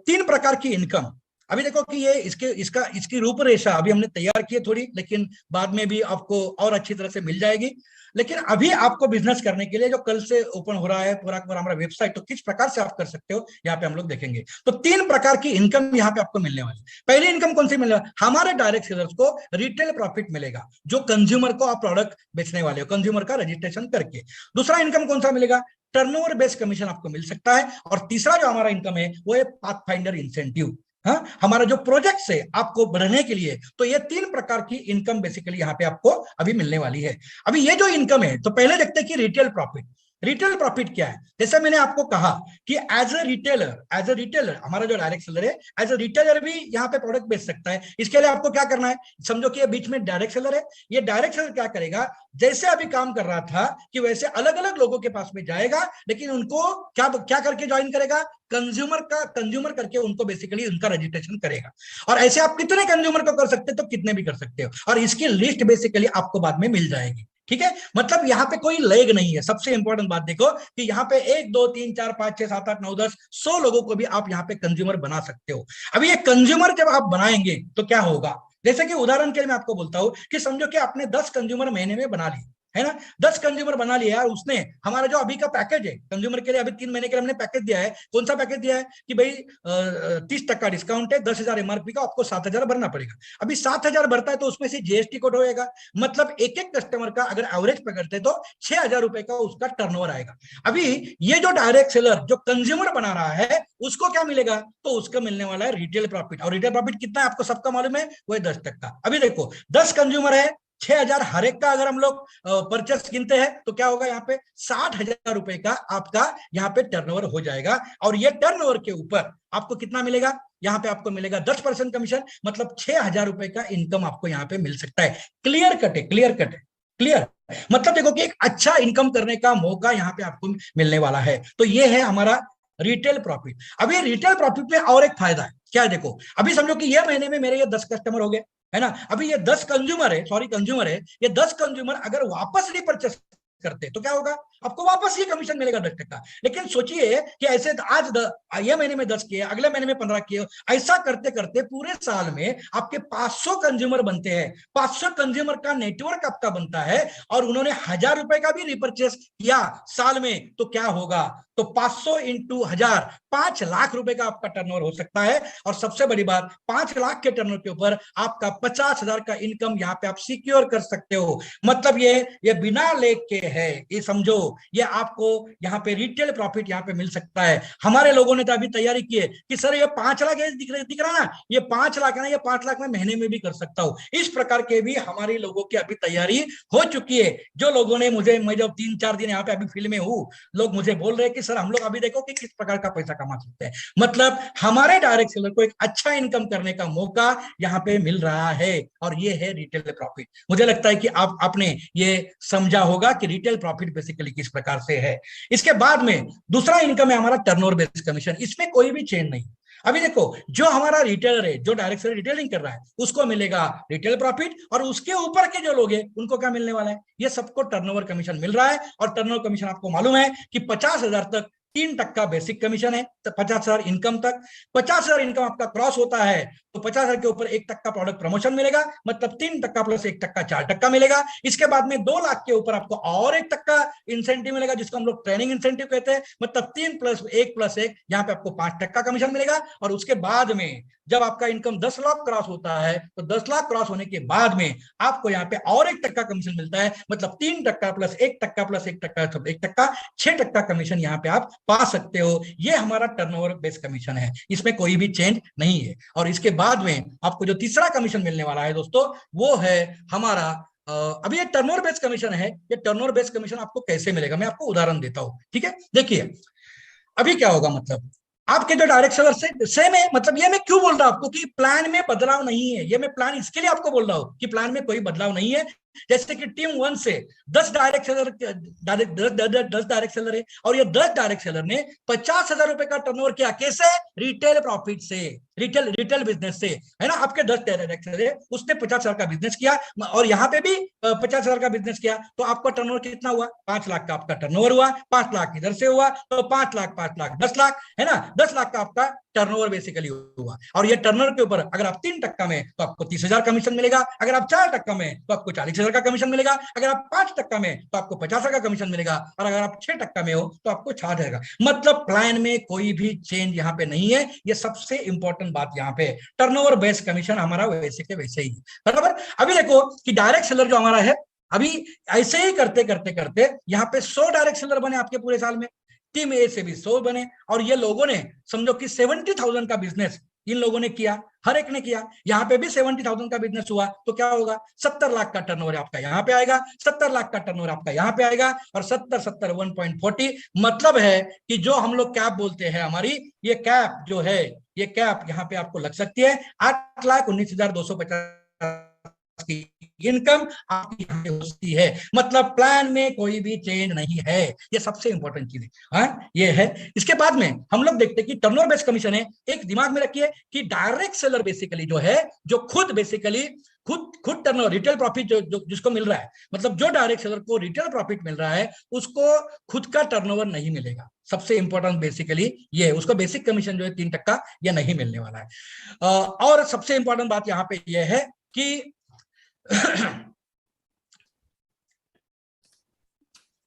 3 प्रकार की इनकम। अभी देखो कि ये इसकी रूपरेखा अभी हमने तैयार की है थोड़ी, लेकिन बाद में भी आपको और अच्छी तरह से मिल जाएगी। लेकिन अभी आपको बिजनेस करने के लिए जो कल से ओपन हो रहा है पूरा पूरा हमारा वेबसाइट, तो किस प्रकार से आप कर सकते हो यहाँ पे हम लोग देखेंगे। तो 3 प्रकार की इनकम यहाँ पे आपको मिलने वाली। पहली इनकम कौन सी मिलेगा, हमारे डायरेक्ट सेलर्स को रिटेल प्रॉफिट मिलेगा, जो कंज्यूमर को आप प्रोडक्ट बेचने वाले हो, कंज्यूमर का रजिस्ट्रेशन करके। दूसरा इनकम कौन सा मिलेगा, टर्नओवर बेस्ड कमीशन आपको मिल सकता है। और तीसरा जो हमारा इनकम है वो है पाथफाइंडर इंसेंटिव। हाँ, हमारा जो प्रोजेक्ट है आपको बढ़ने के लिए, तो ये 3 प्रकार की इनकम बेसिकली यहाँ पे आपको अभी मिलने वाली है। अभी ये जो इनकम है, तो पहले देखते हैं कि रिटेल प्रॉफिट। रिटेल प्रॉफिट क्या है, जैसे मैंने आपको कहा कि एज ए रिटेलर हमारा जो डायरेक्ट सेलर है, एज ए रिटेलर भी यहाँ पे प्रोडक्ट बेच सकता है। इसके लिए आपको क्या करना है, समझो कि ये बीच में डायरेक्ट सेलर है, ये डायरेक्ट सेलर क्या करेगा, जैसे अभी काम कर रहा था कि वैसे अलग अलग लोगों के पास में जाएगा, लेकिन उनको क्या क्या करके ज्वाइन करेगा, कंज्यूमर करके उनको बेसिकली उनका रजिस्ट्रेशन करेगा। और ऐसे आप कितने कंज्यूमर को कर सकते हो, तो कितने भी कर सकते हो, और इसकी लिस्ट बेसिकली आपको बाद में मिल जाएगी। ठीक है, मतलब यहाँ पे कोई लेग नहीं है। सबसे इंपॉर्टेंट बात देखो कि यहाँ पे 1 2 3 4 5 6 7 8 9 10 100 लोगों को भी आप यहाँ पे कंज्यूमर बना सकते हो। अभी ये कंज्यूमर जब आप बनाएंगे तो क्या होगा, जैसे कि उदाहरण के लिए मैं आपको बोलता हूं कि समझो कि आपने 10 कंज्यूमर महीने में बना लिए, है ना, 10 कंज्यूमर बना लिया यार। उसने हमारा जो अभी का पैकेज है कंज्यूमर के लिए, अभी 3 महीने के लिए हमने पैकेज दिया है। कौन सा पैकेज दिया है कि भाई 30% डिस्काउंट है, 10,000 एमआरपी का, आपको 7,000 भरना पड़ेगा। अभी 7,000 भरता है तो उसमें से जीएसटी कोड होएगा, मतलब एक एक कस्टमर का अगर एवरेज पकड़ते तो 6,000 रुपए का उसका टर्नओवर आएगा। अभी ये जो डायरेक्ट सेलर जो कंज्यूमर बना रहा है उसको क्या मिलेगा, तो उसका मिलने वाला है रिटेल प्रॉफिट। और रिटेल प्रॉफिट कितना है आपको सबका मालूम है, वो है 10%। अभी देखो 10 कंज्यूमर है, 6,000 हर एक का अगर हम लोग परचेस गिनते हैं तो क्या होगा, यहाँ पे 60,000 रुपए का आपका यहाँ पे टर्नओवर हो जाएगा। और ये टर्नओवर के ऊपर आपको कितना मिलेगा, यहाँ पे आपको मिलेगा 10% कमीशन, मतलब 6,000 रुपए का इनकम आपको यहाँ पे मिल सकता है। क्लियर कट है, क्लियर कट है, क्लियर। मतलब देखो कि एक अच्छा इनकम करने का मौका यहाँ पे आपको मिलने वाला है। तो ये है हमारा रिटेल प्रॉफिट। अभी रिटेल प्रॉफिट में और एक फायदा है, क्या है देखो, अभी समझो कि ये महीने में मेरे ये 10 कस्टमर हो गए, है ना। अभी ये 10 कंज्यूमर है, सॉरी कंज्यूमर है, ये 10 कंज्यूमर अगर वापस रिपर्चेस करते तो क्या होगा, आपको वापस ये कमीशन मिलेगा 10%। लेकिन सोचिए कि ऐसे आज ये महीने में 10 किए, अगले महीने में 15 किए, ऐसा करते करते पूरे साल में आपके 500 कंज्यूमर बनते हैं। 500 कंज्यूमर का नेटवर्क आपका बनता है, और उन्होंने 1,000 रुपए का भी रिपर्चेस किया साल में, तो क्या होगा, तो 500 इंटू 1,000 5 लाख रुपए का आपका टर्नओवर हो सकता है। और सबसे बड़ी बात, 5 लाख के टर्नओवर के ऊपर आपका 50,000 का इनकम यहाँ पे आप सिक्योर कर सकते हो। मतलब ये बिना लेग के है, ये समझो, ये आपको यहाँ पे रिटेल प्रॉफिट यहाँ पे मिल सकता है। हमारे लोगों ने तो अभी तैयारी की है कि सर ये 5 लाख दिख रहा ना, ये 5 लाख है ना, ये 5 लाख में महीने में भी कर सकता हूँ। इस प्रकार के भी हमारे लोगों की अभी तैयारी हो चुकी है। जो लोगों ने मैं जब 3 4 दिन यहाँ पे अभी फील्ड में हूँ, लोग मुझे बोल रहे हैं कि सर हम लोग अभी देखो कि किस प्रकार का पैसा कमा सकते हैं। मतलब हमारे डायरेक्ट सेलर को एक अच्छा इनकम करने का मौका यहाँ पे मिल रहा है, और ये है रिटेल प्रॉफिट। मुझे लगता है कि आपने ये समझा होगा कि रिटेल प्रॉफिट बेसिकली किस प्रकार से है। इसके बाद में दूसरा इनकम है हमारा टर्नओवर बेस्ड कमीशन। इसमें कोई भी चेंज नहीं, अभी देखो, जो हमारा रिटेलर है, जो डायरेक्ट सेलर रिटेलिंग कर रहा है, उसको मिलेगा रिटेल प्रॉफिट, और उसके ऊपर के जो लोग हैं उनको क्या मिलने वाला है, ये सबको टर्नओवर कमीशन मिल रहा है। और टर्नओवर कमीशन आपको मालूम है कि 50,000 तक 3% बेसिक कमीशन है, तो 50,000 इनकम तक, 50,000 इनकम आपका क्रॉस होता है तो 50,000 के ऊपर 1% प्रोडक्ट प्रमोशन मिलेगा, मतलब 3% प्लस 1% 4% मिलेगा। इसके बाद में 2 लाख के ऊपर आपको और 1% इंसेंटिव मिलेगा, जिसको हम लोग ट्रेनिंग इंसेंटिव कहते हैं, मतलब 3+1+1, यहाँ पे आपको 5% कमीशन मिलेगा। और उसके बाद में जब आपका इनकम 10 लाख क्रॉस होता है, तो 10 लाख क्रॉस होने के बाद में आपको यहाँ पे और 1% कमीशन मिलता है, मतलब 3% प्लस 1% प्लस 1%, 1%, 6% कमीशन यहाँ पे आप पा सकते हो। ये हमारा टर्नओवर बेस्ड कमीशन है, इसमें कोई भी चेंज नहीं है। और इसके बाद में आपको जो तीसरा कमीशन मिलने वाला है दोस्तों, वो है हमारा अभी ये टर्नओवर बेस्ड कमीशन है। ये टर्नओवर बेस्ड कमीशन आपको कैसे मिलेगा, मैं आपको उदाहरण देता हूं, ठीक है। देखिए अभी क्या होगा, मतलब आपके जो डायरेक्ट सेलर से सेम है, मतलब ये मैं क्यों बोल रहा हूं आपको कि प्लान में बदलाव नहीं है, ये मैं प्लान इसके लिए आपको बोल रहा हूं कि प्लान में कोई बदलाव नहीं है। जैसे कि टीम 1 से 10 डायरेक्ट सेलर, 10 डायरेक्ट सेलर है, और ये 10 डायरेक्ट सेलर ने 50,000 रुपए का टर्नओवर किया, कैसे, रिटेल प्रॉफिट से, रिटेल रिटेल बिजनेस से, है ना। आपके 10 डायरेक्ट सेलर है, उसने 50,000 का बिजनेस किया, और यहाँ पे भी 50,000 का बिजनेस किया, तो आपका टर्नओवर कितना हुआ, 5 लाख का आपका टर्नओवर हुआ। 5 लाख इधर से हुआ, तो 5 लाख 5 लाख 10 लाख, है ना। 10 लाख का आपका टर्नओवर बेसिकली हुआ। और ये टर्नओवर के ऊपर अगर आप 3% में तो आपको 30,000 कमीशन मिलेगा, अगर आप 4% में तो आपको 40,000 का कमीशन मिलेगा, अगर आप 5% में तो आपको 50,000 का कमीशन मिलेगा, और अगर आप 6% में हो तो आपको 60,000 का। मतलब प्लान में कोई भी चेंज यहाँ पे नहीं है। ये सबसे इंपॉर्टेंट बात यहाँ पे, टर्नओवर बेस्ड कमीशन हमारा वैसे के वैसे ही, बराबर। अभी देखो कि डायरेक्ट सेलर जो हमारा है, अभी ऐसे ही करते करते करते यहाँ पे 100 डायरेक्ट सेलर बने आपके पूरे साल में, टीम ए से भी 100 बने, और ये लोगों ने समझो कि 70,000 का बिजनेस इन लोगों ने किया, हर एक ने किया। यहाँ पे भी 70,000 का बिजनेस हुआ, तो क्या होगा, 70 लाख का टर्नओवर आपका यहाँ पे आएगा, 70 लाख का टर्नओवर आपका यहाँ पे आएगा, और 70 1.40, मतलब है कि जो हम लोग कैप बोलते हैं, हमारी ये कैप जो है, ये कैप यहाँ पे आपको लग सकती है 8,19,250 की इनकम आपकी यहाँ पे होती है। मतलब प्लान में कोई भी चेंज नहीं है, ये सबसे इंपॉर्टेंट चीज है। हाँ, ये है। इसके बाद में हम लोग देखते हैं कि टर्नओवर बेस्ड कमीशन है। एक दिमाग में रखिए कि डायरेक्ट सेलर बेसिकली जो है, जो खुद बेसिकली खुद टर्नओवर रिटेल प्रॉफिट जो जिसको मिल रहा है, मतलब जो डायरेक्ट सेलर को रिटेल प्रॉफिट मिल रहा है, उसको खुद का टर्नओवर नहीं मिलेगा। सबसे इंपॉर्टेंट बेसिकली ये, उसको बेसिक कमीशन जो है 3% यह नहीं मिलने वाला है। और सबसे इंपॉर्टेंट बात यहाँ पे यह है कि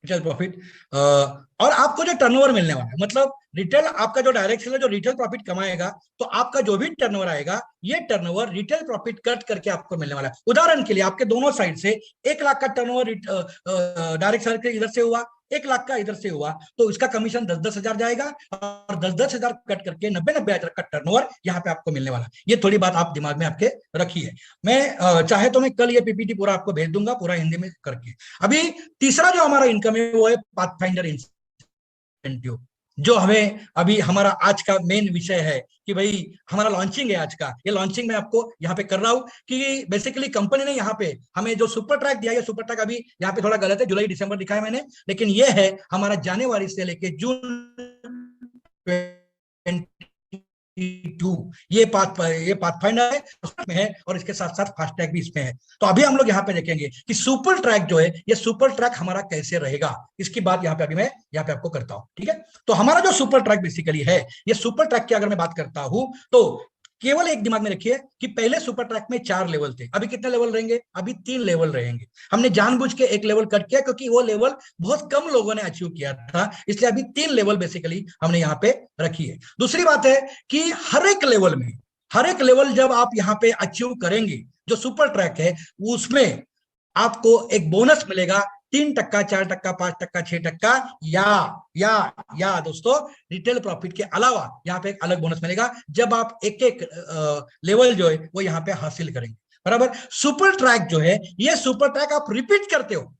रिटेल प्रॉफिट, और आपको जो टर्नओवर मिलने वाला है, मतलब रिटेल आपका जो डायरेक्ट सेलर जो रिटेल प्रॉफिट कमाएगा, तो आपका जो भी टर्नओवर आएगा, ये टर्नओवर रिटेल प्रॉफिट कट करके आपको मिलने वाला है। उदाहरण के लिए आपके दोनों साइड से 1 लाख का टर्नओवर डायरेक्ट सेलर के इधर से हुआ, 1 लाख का इधर से हुआ, तो इसका कमीशन 10-10 हजार जाएगा, और 10-10 हजार कट करके 90-90 हजार का टर्नओवर यहाँ पे आपको मिलने वाला। ये थोड़ी बात आप दिमाग में आपके रखिए। मैं चाहे तो मैं कल ये पीपीटी पूरा आपको भेज दूंगा, पूरा हिंदी में करके। अभी तीसरा जो हमारा इनकम है, वो है पाथफाइंडर इंसेंटिव, जो हमें अभी हमारा आज का मेन विषय है कि भाई हमारा लॉन्चिंग है आज का। ये लॉन्चिंग मैं आपको यहाँ पे कर रहा हूँ कि बेसिकली कंपनी ने यहाँ पे हमें जो सुपर ट्रैक दिया है, सुपर ट्रैक अभी यहाँ पे थोड़ा गलत है, जुलाई दिसंबर दिखा है मैंने, लेकिन ये है हमारा जनवरी से लेके जून 2, ये पाथफाइंडर है, और इसके साथ साथ फास्ट ट्रैक भी इसमें है। तो अभी हम लोग यहाँ पे देखेंगे कि सुपर ट्रैक जो है, ये सुपर ट्रैक हमारा कैसे रहेगा, इसकी बात यहाँ पे अभी मैं यहाँ पे आपको करता हूँ, ठीक है। तो हमारा जो सुपर ट्रैक बेसिकली है, ये सुपर ट्रैक की अगर मैं बात करता हूँ, तो केवल एक दिमाग में रखिए कि पहले सुपर ट्रैक में 4 लेवल थे, अभी कितने लेवल रहेंगे, अभी 3 लेवल रहेंगे। हमने जानबूझ के एक लेवल कट किया, क्योंकि वो लेवल बहुत कम लोगों ने अचीव किया था, इसलिए अभी 3 लेवल बेसिकली हमने यहाँ पे रखी है। दूसरी बात है कि हर एक लेवल जब आप यहाँ पे अचीव करेंगे, जो सुपर ट्रैक है, उसमें आपको एक बोनस मिलेगा, 3%, 4%, 5%, 6%, या दोस्तों रिटेल प्रॉफिट के अलावा यहाँ पे एक अलग बोनस मिलेगा, जब आप एक एक लेवल जो है वो यहाँ पे हासिल करेंगे, बराबर। सुपर ट्रैक जो है, ये सुपर ट्रैक आप रिपीट करते हो,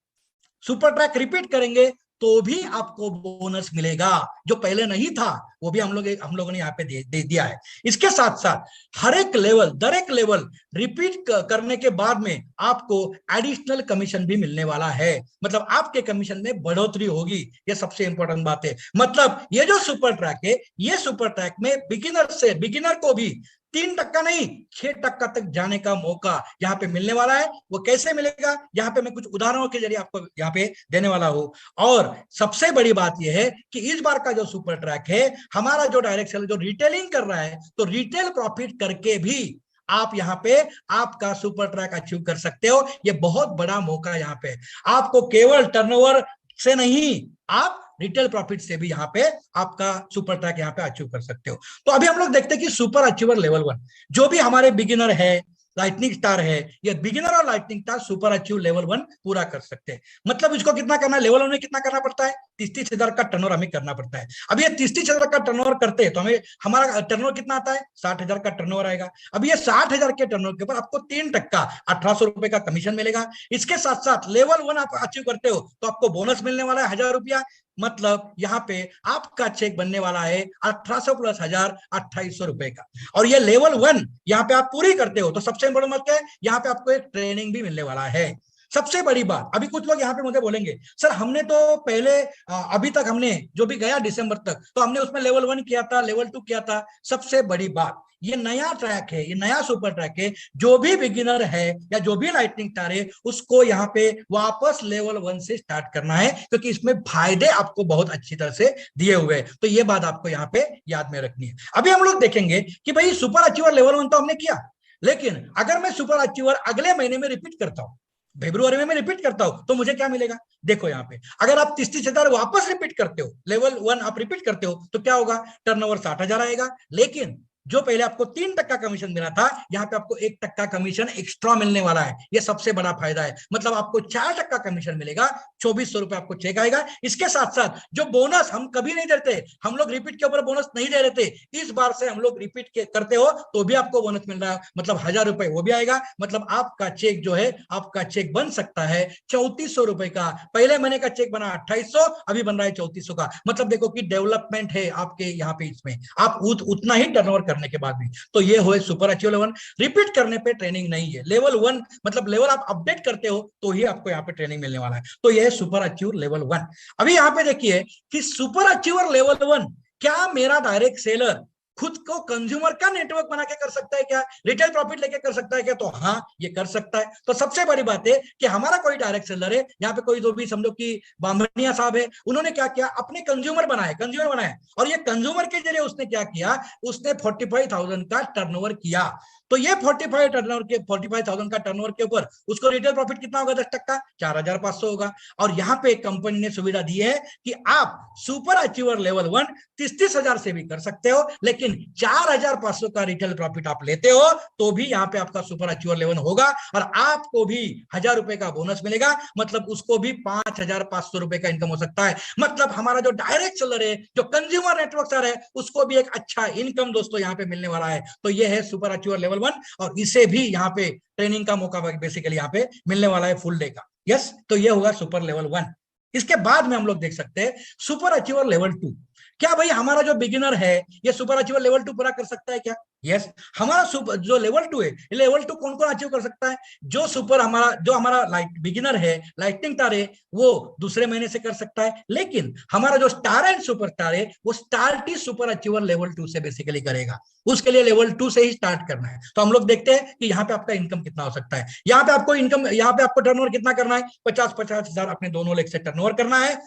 सुपर ट्रैक रिपीट करेंगे तो भी आपको बोनस मिलेगा, जो पहले नहीं था वो भी हम लोगों ने यहाँ पे दे दिया है। इसके साथ साथ हर एक लेवल, दर एक लेवल रिपीट करने के बाद में आपको एडिशनल कमीशन भी मिलने वाला है, मतलब आपके कमीशन में बढ़ोतरी होगी। ये सबसे इंपॉर्टेंट बात है। मतलब ये जो सुपर ट्रैक है, ये सुपर ट्रैक में बिगिनर को भी 3% नहीं 6% तक जाने का मौका यहाँ पे मिलने वाला है। वो कैसे मिलेगा, यहाँ पे मैं कुछ उदाहरणों के जरिए आपको यहाँ पे देने वाला हूं। और सबसे बड़ी बात यह है कि इस बार का जो सुपर ट्रैक है, हमारा जो डायरेक्ट सेलर जो रिटेलिंग कर रहा है, तो रिटेल प्रॉफिट करके भी आप यहाँ पे आपका सुपर ट्रैक अचीव कर सकते हो। ये बहुत बड़ा मौका यहाँ पे, आपको केवल टर्नओवर से नहीं, आप रिटेल प्रॉफिट से भी यहाँ पे आपका सुपर ट्रैक यहाँ पे अचीव कर सकते हो। तो अभी हम लोग देखते हैं कि सुपर अचीवर लेवल 1 जो भी हमारे बिगिनर है, लाइटनिंग स्टार है, ये बिगिनर और lightning star super achieve level 1 पूरा कर सकते हैं। मतलब इसको कितना करना है, लेवल 1 में कितना करना पड़ता है, 30,000 का टर्नओवर हमें करना पड़ता है। अब ये 30,000 का टर्नओवर करते हैं तो हमें हमारा टर्नओवर कितना आता है, 60,000 का टर्नओवर आएगा। अब ये 60,000 के टर्नओवर के ऊपर आपको 3% 1,800 रुपए का कमीशन मिलेगा। इसके साथ साथ लेवल 1 आप अचीव करते हो तो आपको बोनस मिलने वाला है 1,000 रुपया। मतलब यहाँ पे आपका चेक बनने वाला है 1,800 प्लस 1,000 2,800 रुपए का। और ये लेवल 1 यहाँ पे आप पूरी करते हो तो सबसे इंपॉर्टेंट बात क्या है, यहाँ पे आपको एक ट्रेनिंग भी मिलने वाला है। सबसे बड़ी बात, अभी कुछ लोग यहाँ पे मुझे बोलेंगे सर हमने तो पहले अभी तक हमने जो भी गया दिसंबर तक तो हमने उसमें लेवल 1 किया था, लेवल 2 किया था। सबसे बड़ी बात, ये नया ट्रैक है, ये नया सुपर ट्रैक है। जो भी बिगिनर है या जो भी लाइटनिंग स्टार है, उसको यहाँ पे वापस लेवल 1 से स्टार्ट करना है, क्योंकि इसमें फायदे आपको बहुत अच्छी तरह से दिए हुए हैं। तो ये बात आपको यहाँ पे याद में रखनी है। अभी हम लोग देखेंगे कि भाई सुपर अचीवर लेवल 1 तो हमने किया, लेकिन अगर मैं सुपर अचीवर अगले महीने में रिपीट करता हूं, फेब्रुआरी में मैं रिपीट करता हूं, तो मुझे क्या मिलेगा। देखो यहाँ पे अगर आप 30,000 वापस रिपीट करते हो, लेवल 1 आप रिपीट करते हो, तो क्या होगा, टर्नओवर 60,000 आएगा। लेकिन जो पहले आपको 3% कमीशन मिला था, यहाँ पे आपको 1% कमीशन एक्स्ट्रा मिलने वाला है। ये सबसे बड़ा फायदा है। मतलब आपको 4% कमीशन मिलेगा, 2,400 रुपए आपको चेक आएगा। इसके साथ साथ जो बोनस हम कभी नहीं देते, हम लोग रिपीट के ऊपर बोनस नहीं दे रहे थे, इस बार से हम लोग रिपीट करते हो तो भी आपको बोनस मिल रहा है। मतलब 1,000 रुपए वो भी आएगा। मतलब आपका चेक जो है, आपका चेक बन सकता है 3,400 रुपए का। पहले महीने का चेक बना 2,800, अभी बन रहा है 3,400 का। मतलब देखो कि डेवलपमेंट है आपके यहाँ पे, इसमें आप उतना ही टर्नओवर करने के बाद भी। तो ये हो सुपर अचीव लेवल 1। रिपीट करने पे ट्रेनिंग नहीं है। लेवल 1 मतलब लेवल आप अपडेट करते हो तो ही आपको यहाँ पे ट्रेनिंग मिलने वाला है। तो ये है सुपर अचीव लेवल 1। अभी यहाँ पे देखिए कि सुपर अचीवर लेवल 1 क्या मेरा डायरेक्ट सेलर खुद को कंज्यूमर का नेटवर्क बना के कर सकता है क्या, रिटेल प्रॉफिट लेके कर सकता है क्या, तो हाँ ये कर सकता है। तो सबसे बड़ी बात है कि हमारा कोई डायरेक्ट सेलर है, यहाँ पे कोई जो भी समझो कि बामनिया साहब है, उन्होंने क्या किया, अपने कंज्यूमर बनाए और ये कंज्यूमर के जरिए उसने क्या किया, उसने 45,000 का टर्नओवर किया। तो ये 45,000 का टर्नओवर के ऊपर उसको रिटेल प्रॉफिट कितना होगा, 10%, 4,500 होगा। और यहाँ पे कंपनी ने सुविधा दी है कि आप सुपर अचीवर लेवल 1 30,000 से भी कर सकते हो, लेकिन 4,500 का रिटेल प्रॉफिट आप लेते हो तो भी यहाँ पे आपका सुपर अचीवर लेवल होगा और आपको भी 1,000 रुपए का बोनस मिलेगा। मतलब उसको भी 5,500 रुपए का इनकम हो सकता है। मतलब हमारा जो डायरेक्ट सेलर है, जो कंज्यूमर नेटवर्क सर है, उसको भी एक अच्छा इनकम दोस्तों यहाँ पे मिलने वाला है। तो ये है सुपर अचीवर लेवल 1 और इसे भी यहाँ पे ट्रेनिंग का मौका बेसिकली यहाँ पे मिलने वाला है फुल डे का। यस, तो ये होगा सुपर लेवल 1। इसके बाद में हम लोग देख सकते हैं सुपर अचीवर लेवल 2। क्या भाई हमारा जो बिगिनर है ये सुपर अचीवर लेवल 2 पूरा कर सकता है क्या? यस, हमारा सुपर जो लेवल 2 है, लेवल 2 कौन कौन अचीव कर सकता है? जो हमारा लाइट बिगिनर है, लाइटनिंग स्टार है, वो दूसरे महीने से कर सकता है। लेकिन हमारा जो स्टार एंड सुपर स्टार है, वो star T super achiever level 2 से बेसिकली करेगा। उसके लिए लेवल 2 से ही स्टार्ट करना है। तो हम लोग देखते हैं कि यहाँ पे आपका इनकम कितना हो सकता है। यहाँ पे आपको टर्नओवर कितना करना है, 50,000 अपने दोनों लेग से टर्नओवर करना है।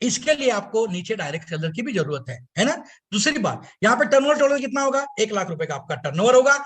इसके लिए आपको नीचे डायरेक्ट सेलर की भी जरूरत है ना। दूसरी बात, यहाँ पे टर्नओवर टोटल कितना होगा, 1,00,000 रुपए का आपका टर्नओवर होगा।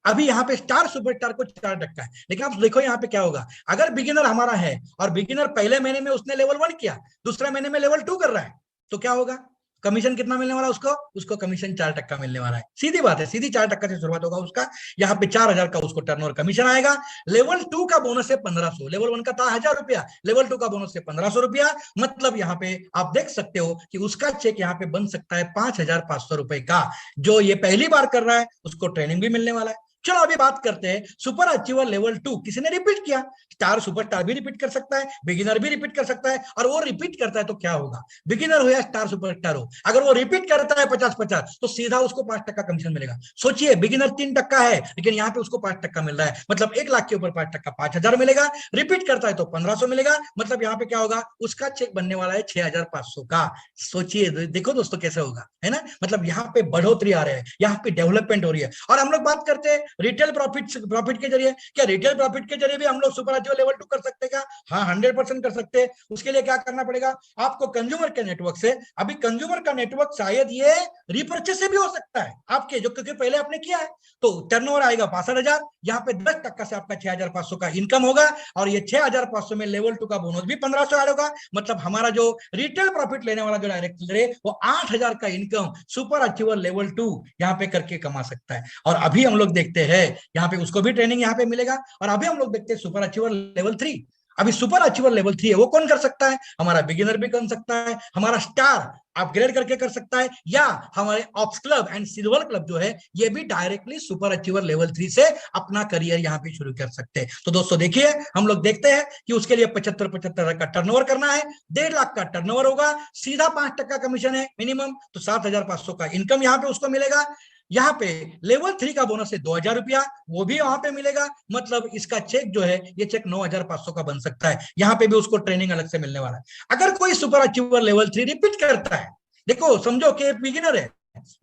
अभी यहाँ पे स्टार सुपर स्टार को 4% है, लेकिन आप देखो यहाँ पे क्या होगा, अगर बिगिनर हमारा है और बिगिनर पहले महीने में उसने लेवल 1 किया, दूसरे महीने में लेवल 2 कर रहा है, तो क्या होगा, कमीशन कितना मिलने वाला उसको कमीशन 4% मिलने वाला है। सीधी बात है, सीधी 4% से शुरुआत होगा उसका। यहाँ पे 4,000 का उसको टर्नओवर कमीशन आएगा। लेवल 2 का बोनस है 1,500, लेवल 1 का था 1,000 रुपया, लेवल 2 का बोनस है 1,500 रुपया। मतलब यहाँ पे आप देख सकते हो कि उसका चेक यहाँ पे बन सकता है 5,500 रुपए का। जो ये पहली बार कर रहा है उसको ट्रेनिंग भी मिलने वाला है। चलो अभी बात करते हैं सुपर अचीवर लेवल 2 किसी ने रिपीट किया, स्टार सुपरस्टार भी रिपीट कर सकता है, बिगिनर भी रिपीट कर सकता है, और वो रिपीट करता है तो क्या होगा, बिगिनर हो या स्टार सुपरस्टार हो, अगर वो रिपीट करता है 50-50 तो सीधा उसको 5% कमीशन मिलेगा। सोचिए बिगिनर 3% है लेकिन यहाँ पे उसको 5% मिल रहा है, मतलब 1 लाख के ऊपर 5%, 5,000 मिलेगा, रिपीट करता है तो 1,500 मिलेगा, मतलब यहाँ पे क्या होगा, उसका चेक बनने वाला है 6,500 का। सोचिए देखो दोस्तों कैसे होगा, है ना, मतलब यहाँ पे बढ़ोतरी आ रही है, यहाँ पे डेवलपमेंट हो रही है। और हम लोग बात करते हैं रिटेल प्रॉफिट के जरिए, क्या रिटेल प्रॉफिट के जरिए भी हम लोग सुपर अचीवर लेवल 2 कर सकते हैं क्या? हाँ 100% कर सकते हैं। उसके लिए क्या करना पड़ेगा आपको, कंज्यूमर के नेटवर्क से, अभी कंज्यूमर का नेटवर्क शायद ये रिपर्चेस से भी हो सकता है आपके, जो क्योंकि पहले आपने किया है, तो टर्नओवर आएगा 62,000, यहाँ पे 10% से आपका 6,500 का इनकम होगा, और ये 6,500 में लेवल 2 का बोनस भी 1,500 ऐड होगा, मतलब हमारा जो रिटेल प्रॉफिट लेने वाला जो डायरेक्टर है वो 8,000 का इनकम सुपर अचीवर लेवल 2 यहाँ पे करके कमा सकता है। और अभी हम लोग देखते हैं यहाँ पे उसको भी ट्रेनिंग यहाँ पे मिलेगा, और अभी हम लोग देखते हैं सुपर अचीवर लेवल 3। अभी सुपर अचीवर लेवल 3 है वो कौन कर सकता है, हमारा बिगिनर भी कर सकता है, हमारा स्टार अपग्रेड करके कर सकता है, या हमारे ops club and silver club जो है ये भी डायरेक्टली सुपर अचीवर लेवल 3 से अपना करियर यहाँ पे शुरू कर सकते हैं। तो दोस्तों देखिए हम लोग देखते हैं कि उसके लिए 75 का टर्नओवर करना है, 1.5 लाख का टर्नओवर होगा, सीधा 5% कमीशन है मिनिमम, तो 7,500 का इनकम यहाँ पे उसको मिलेगा। यहाँ पे लेवल 3 का बोनस है 2,000 रुपया, वो भी वहां पे मिलेगा, मतलब इसका चेक जो है ये चेक 9,500 का बन सकता है, यहाँ पे भी उसको ट्रेनिंग अलग से मिलने वाला है। अगर कोई सुपर अचीवर लेवल 3 रिपीट करता है, देखो समझो कि बिगिनर है,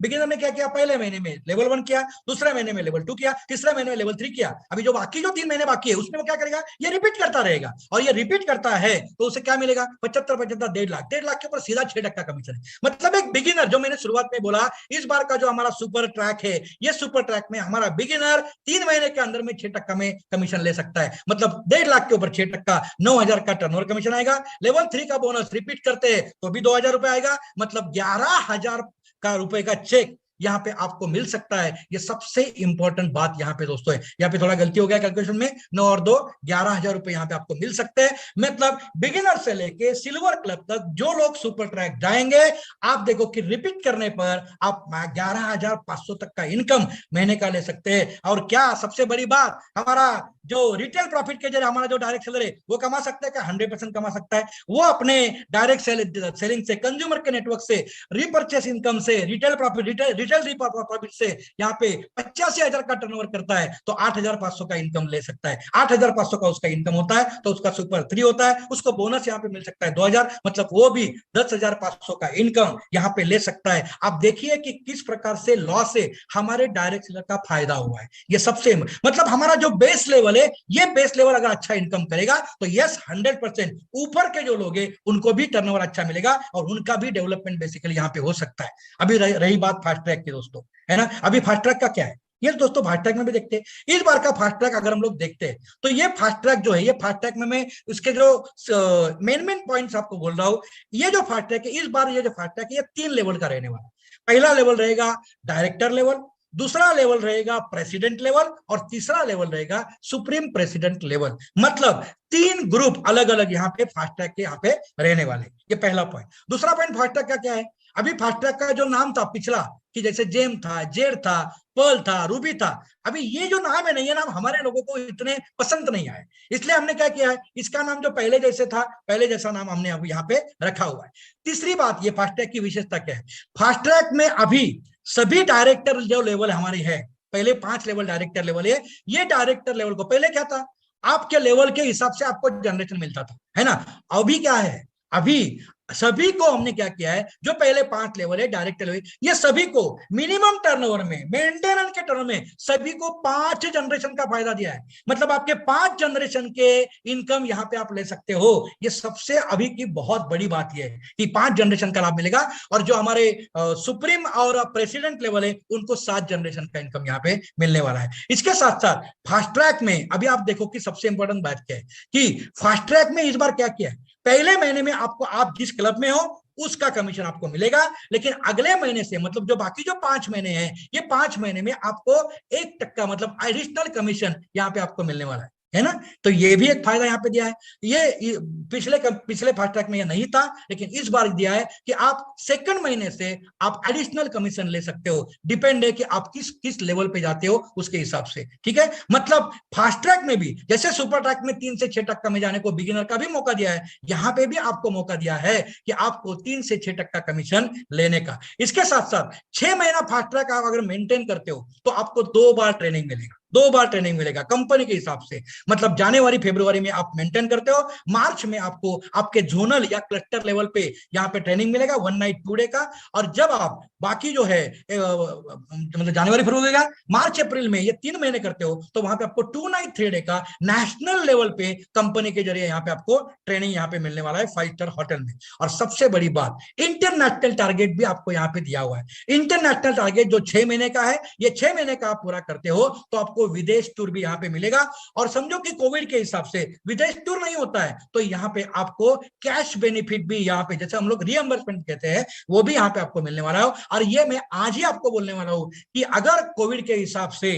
बिगिनर ने क्या किया, पहले महीने में लेवल 1 किया, दूसरे महीने में लेवल 2 किया, तीसरे महीने में लेवल 3 किया, अभी जो बाकी जो 3 महीने बाकी है उसमें वो क्या करेगा, ये रिपीट करता रहेगा, और ये रिपीट करता है तो उसे क्या मिलेगा, 75 1.5 लाख के ऊपर सीधा 6% कमीशन है। मतलब एक बिगिनर, जो मैंने शुरुआत में बोला, इस बार का जो हमारा सुपर ट्रैक है, ये सुपर ट्रैक में हमारा बिगिनर 3 महीने के अंदर में 6% में कमीशन ले सकता है, मतलब 1.5 लाख के ऊपर 6%, 9,000 का टर्नओवर कमीशन आएगा। लेवल 3 का बोनस रिपीट करते हैं तो भी 2,000 रुपए आएगा, मतलब 11,000 का रुपए का चेक यहाँ पे आपको मिल सकता है। ये सबसे इंपॉर्टेंट बात यहाँ पे दोस्तों है, यहाँ पे थोड़ा गलती हो गया कैलकुलेशन में, 9 और 2 11,000 रुपए यहाँ पे आपको मिल सकते हैं। मतलब बिगिनर से लेके सिल्वर क्लब तक जो लोग सुपर ट्रैक जाएंगे, आप देखो कि रिपीट करने पर आप 11,500 तक का इनकम महीने का ले सकते हैं। और क्या सबसे बड़ी बात, हमारा जो रिटेल प्रॉफिट के जरिए हमारा जो डायरेक्ट सेलर है वो कमा सकता है क्या, 100% कमा सकता है। वो अपने डायरेक्ट सेलिंग से, कंज्यूमर के नेटवर्क से, रिपर्चेस इनकम से, रिटेल प्रॉफिट, रिटेल प्रॉफिट से यहाँ पे 85,000 का टर्नओवर करता है तो 8,500 का इनकम ले सकता है। 8,500 का उसका इनकम होता है तो उसका सुपर 3 होता है, उसको बोनस यहाँ पे मिल सकता है 2,000, मतलब वो भी 10,500 का इनकम यहाँ पे ले सकता है। आप देखिए कि किस प्रकार से लॉ से हमारे डायरेक्ट सेलर का फायदा हुआ है। ये सबसे मतलब हमारा जो बेस लेवल है, ये बेस लेवल अगर अच्छा इनकम करेगा तो यस 100% ऊपर के जो लोग हैं उनको भी टर्नओवर अच्छा मिलेगा और उनका भी डेवलपमेंट बेसिकली यहाँ पे हो सकता है। अभी रही बात फास्ट ट्रैक की दोस्तों, है ना, अभी फास्ट ट्रैक का क्या है ये दोस्तों, फास्ट ट्रैक में भी देखते हैं। इस बार का फास्ट ट्रैक अगर हम लोग देखते हैं तो ये फास्ट ट्रैक जो है, ये फास्ट ट्रैक में मैं उसके जो मेन पॉइंट्स आपको बोल रहा हूं, ये जो फास्ट ट्रैक है इस बार, ये जो फास्ट ट्रैक है ये 3 लेवल का रहने वाला है। पहला लेवल रहेगा डायरेक्टर लेवल, दूसरा लेवल रहेगा प्रेसिडेंट लेवल, और तीसरा लेवल रहेगा सुप्रीम प्रेसिडेंट लेवल। मतलब 3 ग्रुप अलग अलग यहाँ पे फास्ट ट्रैक के यहाँ पे रहने वाले। ये पहला पॉइंट। दूसरा पॉइंट फास्ट ट्रैक का क्या है, अभी फास्ट ट्रैक का जो नाम था पिछला, कि जैसे जेम था, जेड था, पर्ल था, रूबी था, अभी ये जो नाम है ना, ये नाम हमारे लोगों को इतने पसंद नहीं आए, इसलिए हमने क्या किया है, इसका नाम जो पहले जैसे था, पहले जैसा नाम हमने अब यहाँ पे रखा हुआ है। तीसरी बात, ये फास्ट ट्रैक की विशेषता क्या है, फास्ट ट्रैक में अभी सभी डायरेक्टर जो लेवल हमारे है, पहले 5 लेवल डायरेक्टर लेवल है, ये डायरेक्टर लेवल को पहले क्या था, आपके लेवल के हिसाब से आपको जनरेशन मिलता था, है ना। अभी क्या है, अभी सभी को हमने क्या किया है, जो पहले 5 लेवल है डायरेक्टर लेवल, ये सभी को मिनिमम टर्नओवर में, मेंटेनेंस के टर्न में सभी को 5 जनरेशन का फायदा दिया है। मतलब आपके 5 जनरेशन के इनकम यहाँ पे आप ले सकते हो। ये सबसे अभी की बहुत बड़ी बात यह है कि 5 जनरेशन का लाभ मिलेगा, और जो हमारे सुप्रीम और प्रेसिडेंट लेवल है उनको 7 जनरेशन का इनकम यहाँ पे मिलने वाला है। इसके साथ साथ फास्ट ट्रैक में अभी आप देखो कि सबसे इंपॉर्टेंट बात क्या है, कि फास्ट ट्रैक में इस बार क्या किया है, पहले महीने में आपको, आप जिस क्लब में हो उसका कमीशन आपको मिलेगा, लेकिन अगले महीने से, मतलब जो बाकी जो 5 महीने हैं, ये 5 महीने में आपको 1% मतलब एडिशनल कमीशन यहाँ पे आपको मिलने वाला है। है ना। तो ये भी एक फायदा यहाँ पे दिया है। ये पिछले फास्ट ट्रैक में ये नहीं था, लेकिन इस बार दिया है कि आप सेकंड महीने से आप एडिशनल कमीशन ले सकते हो, डिपेंड है कि आप किस किस लेवल पे जाते हो उसके हिसाब से, ठीक है। मतलब फास्ट ट्रैक में भी जैसे सुपर ट्रैक में 3 से 6 टक्का में जाने को बिगिनर का भी मौका दिया है, यहाँ पे भी आपको मौका दिया है कि आपको 3 से 6 टक्का कमीशन लेने का। इसके साथ साथ 6 महीना फास्ट ट्रैक आप अगर मेंटेन करते हो तो आपको 2 बार ट्रेनिंग मिलेगा, 2 बार ट्रेनिंग मिलेगा कंपनी के हिसाब से। मतलब जनवरी फरवरी में आप मेंटेन करते हो, मार्च में आपको आपके जोनल या क्लस्टर लेवल पे यहाँ पे ट्रेनिंग मिलेगा 1 नाइट 2 डे का। और जब आप बाकी जो है मतलब जनवरी फरवरी का मार्च अप्रैल में ये 3 महीने करते हो तो वहां पे आपको 2 नाइट 3 डे का नेशनल लेवल पे कंपनी के जरिए यहाँ पे आपको ट्रेनिंग यहाँ पे मिलने वाला है 5 स्टार होटल में। और सबसे बड़ी बात, इंटरनेशनल टारगेट भी आपको यहाँ पे दिया हुआ है। इंटरनेशनल टारगेट जो 6 महीने का है, ये 6 महीने का आप पूरा करते हो तो आपको विदेश टूर भी यहाँ पे मिलेगा। और समझो कि कोविड के हिसाब से विदेश टूर नहीं होता है तो यहाँ पे आपको कैश बेनिफिट भी यहाँ पे, जैसे हम लोग रिएम्बर्समेंट कहते हैं, वो भी यहाँ पे आपको मिलने वाला है। और ये मैं आज ही आपको बोलने वाला हूँ कि अगर कोविड के हिसाब से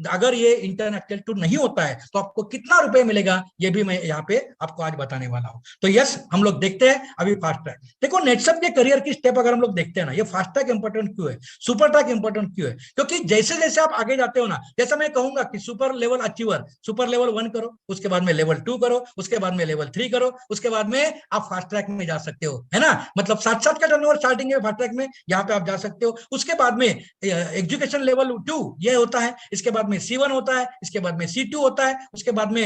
अगर ये इंटरनेशनल टूर नहीं होता है तो आपको कितना रुपए मिलेगा, ये भी मैं यहाँ पे आपको आज बताने वाला हूँ। तो यस, हम लोग देखते हैं अभी फास्ट ट्रैक। देखो नेटसप के करियर की स्टेप अगर हम लोग देखते हैं ना, ये फास्ट ट्रैक इंपॉर्टेंट क्यों है, सुपर ट्रैक इंपॉर्टेंट क्यों है, क्योंकि जैसे जैसे आप आगे जाते हो ना, जैसे मैं कहूंगा कि super level achiever, super level 1 करो, उसके बाद में लेवल 2 करो, उसके बाद में लेवल 3 करो, उसके बाद में आप फास्ट ट्रैक में जा सकते हो, है ना। मतलब 7 का टर्नओवर स्टार्टिंग है फास्ट ट्रैक में, यहाँ पे आप जा सकते हो। उसके बाद में एजुकेशन लेवल 2 ये होता है, इसके बाद में C1 होता है, इसके बाद में C2 होता है, उसके बाद में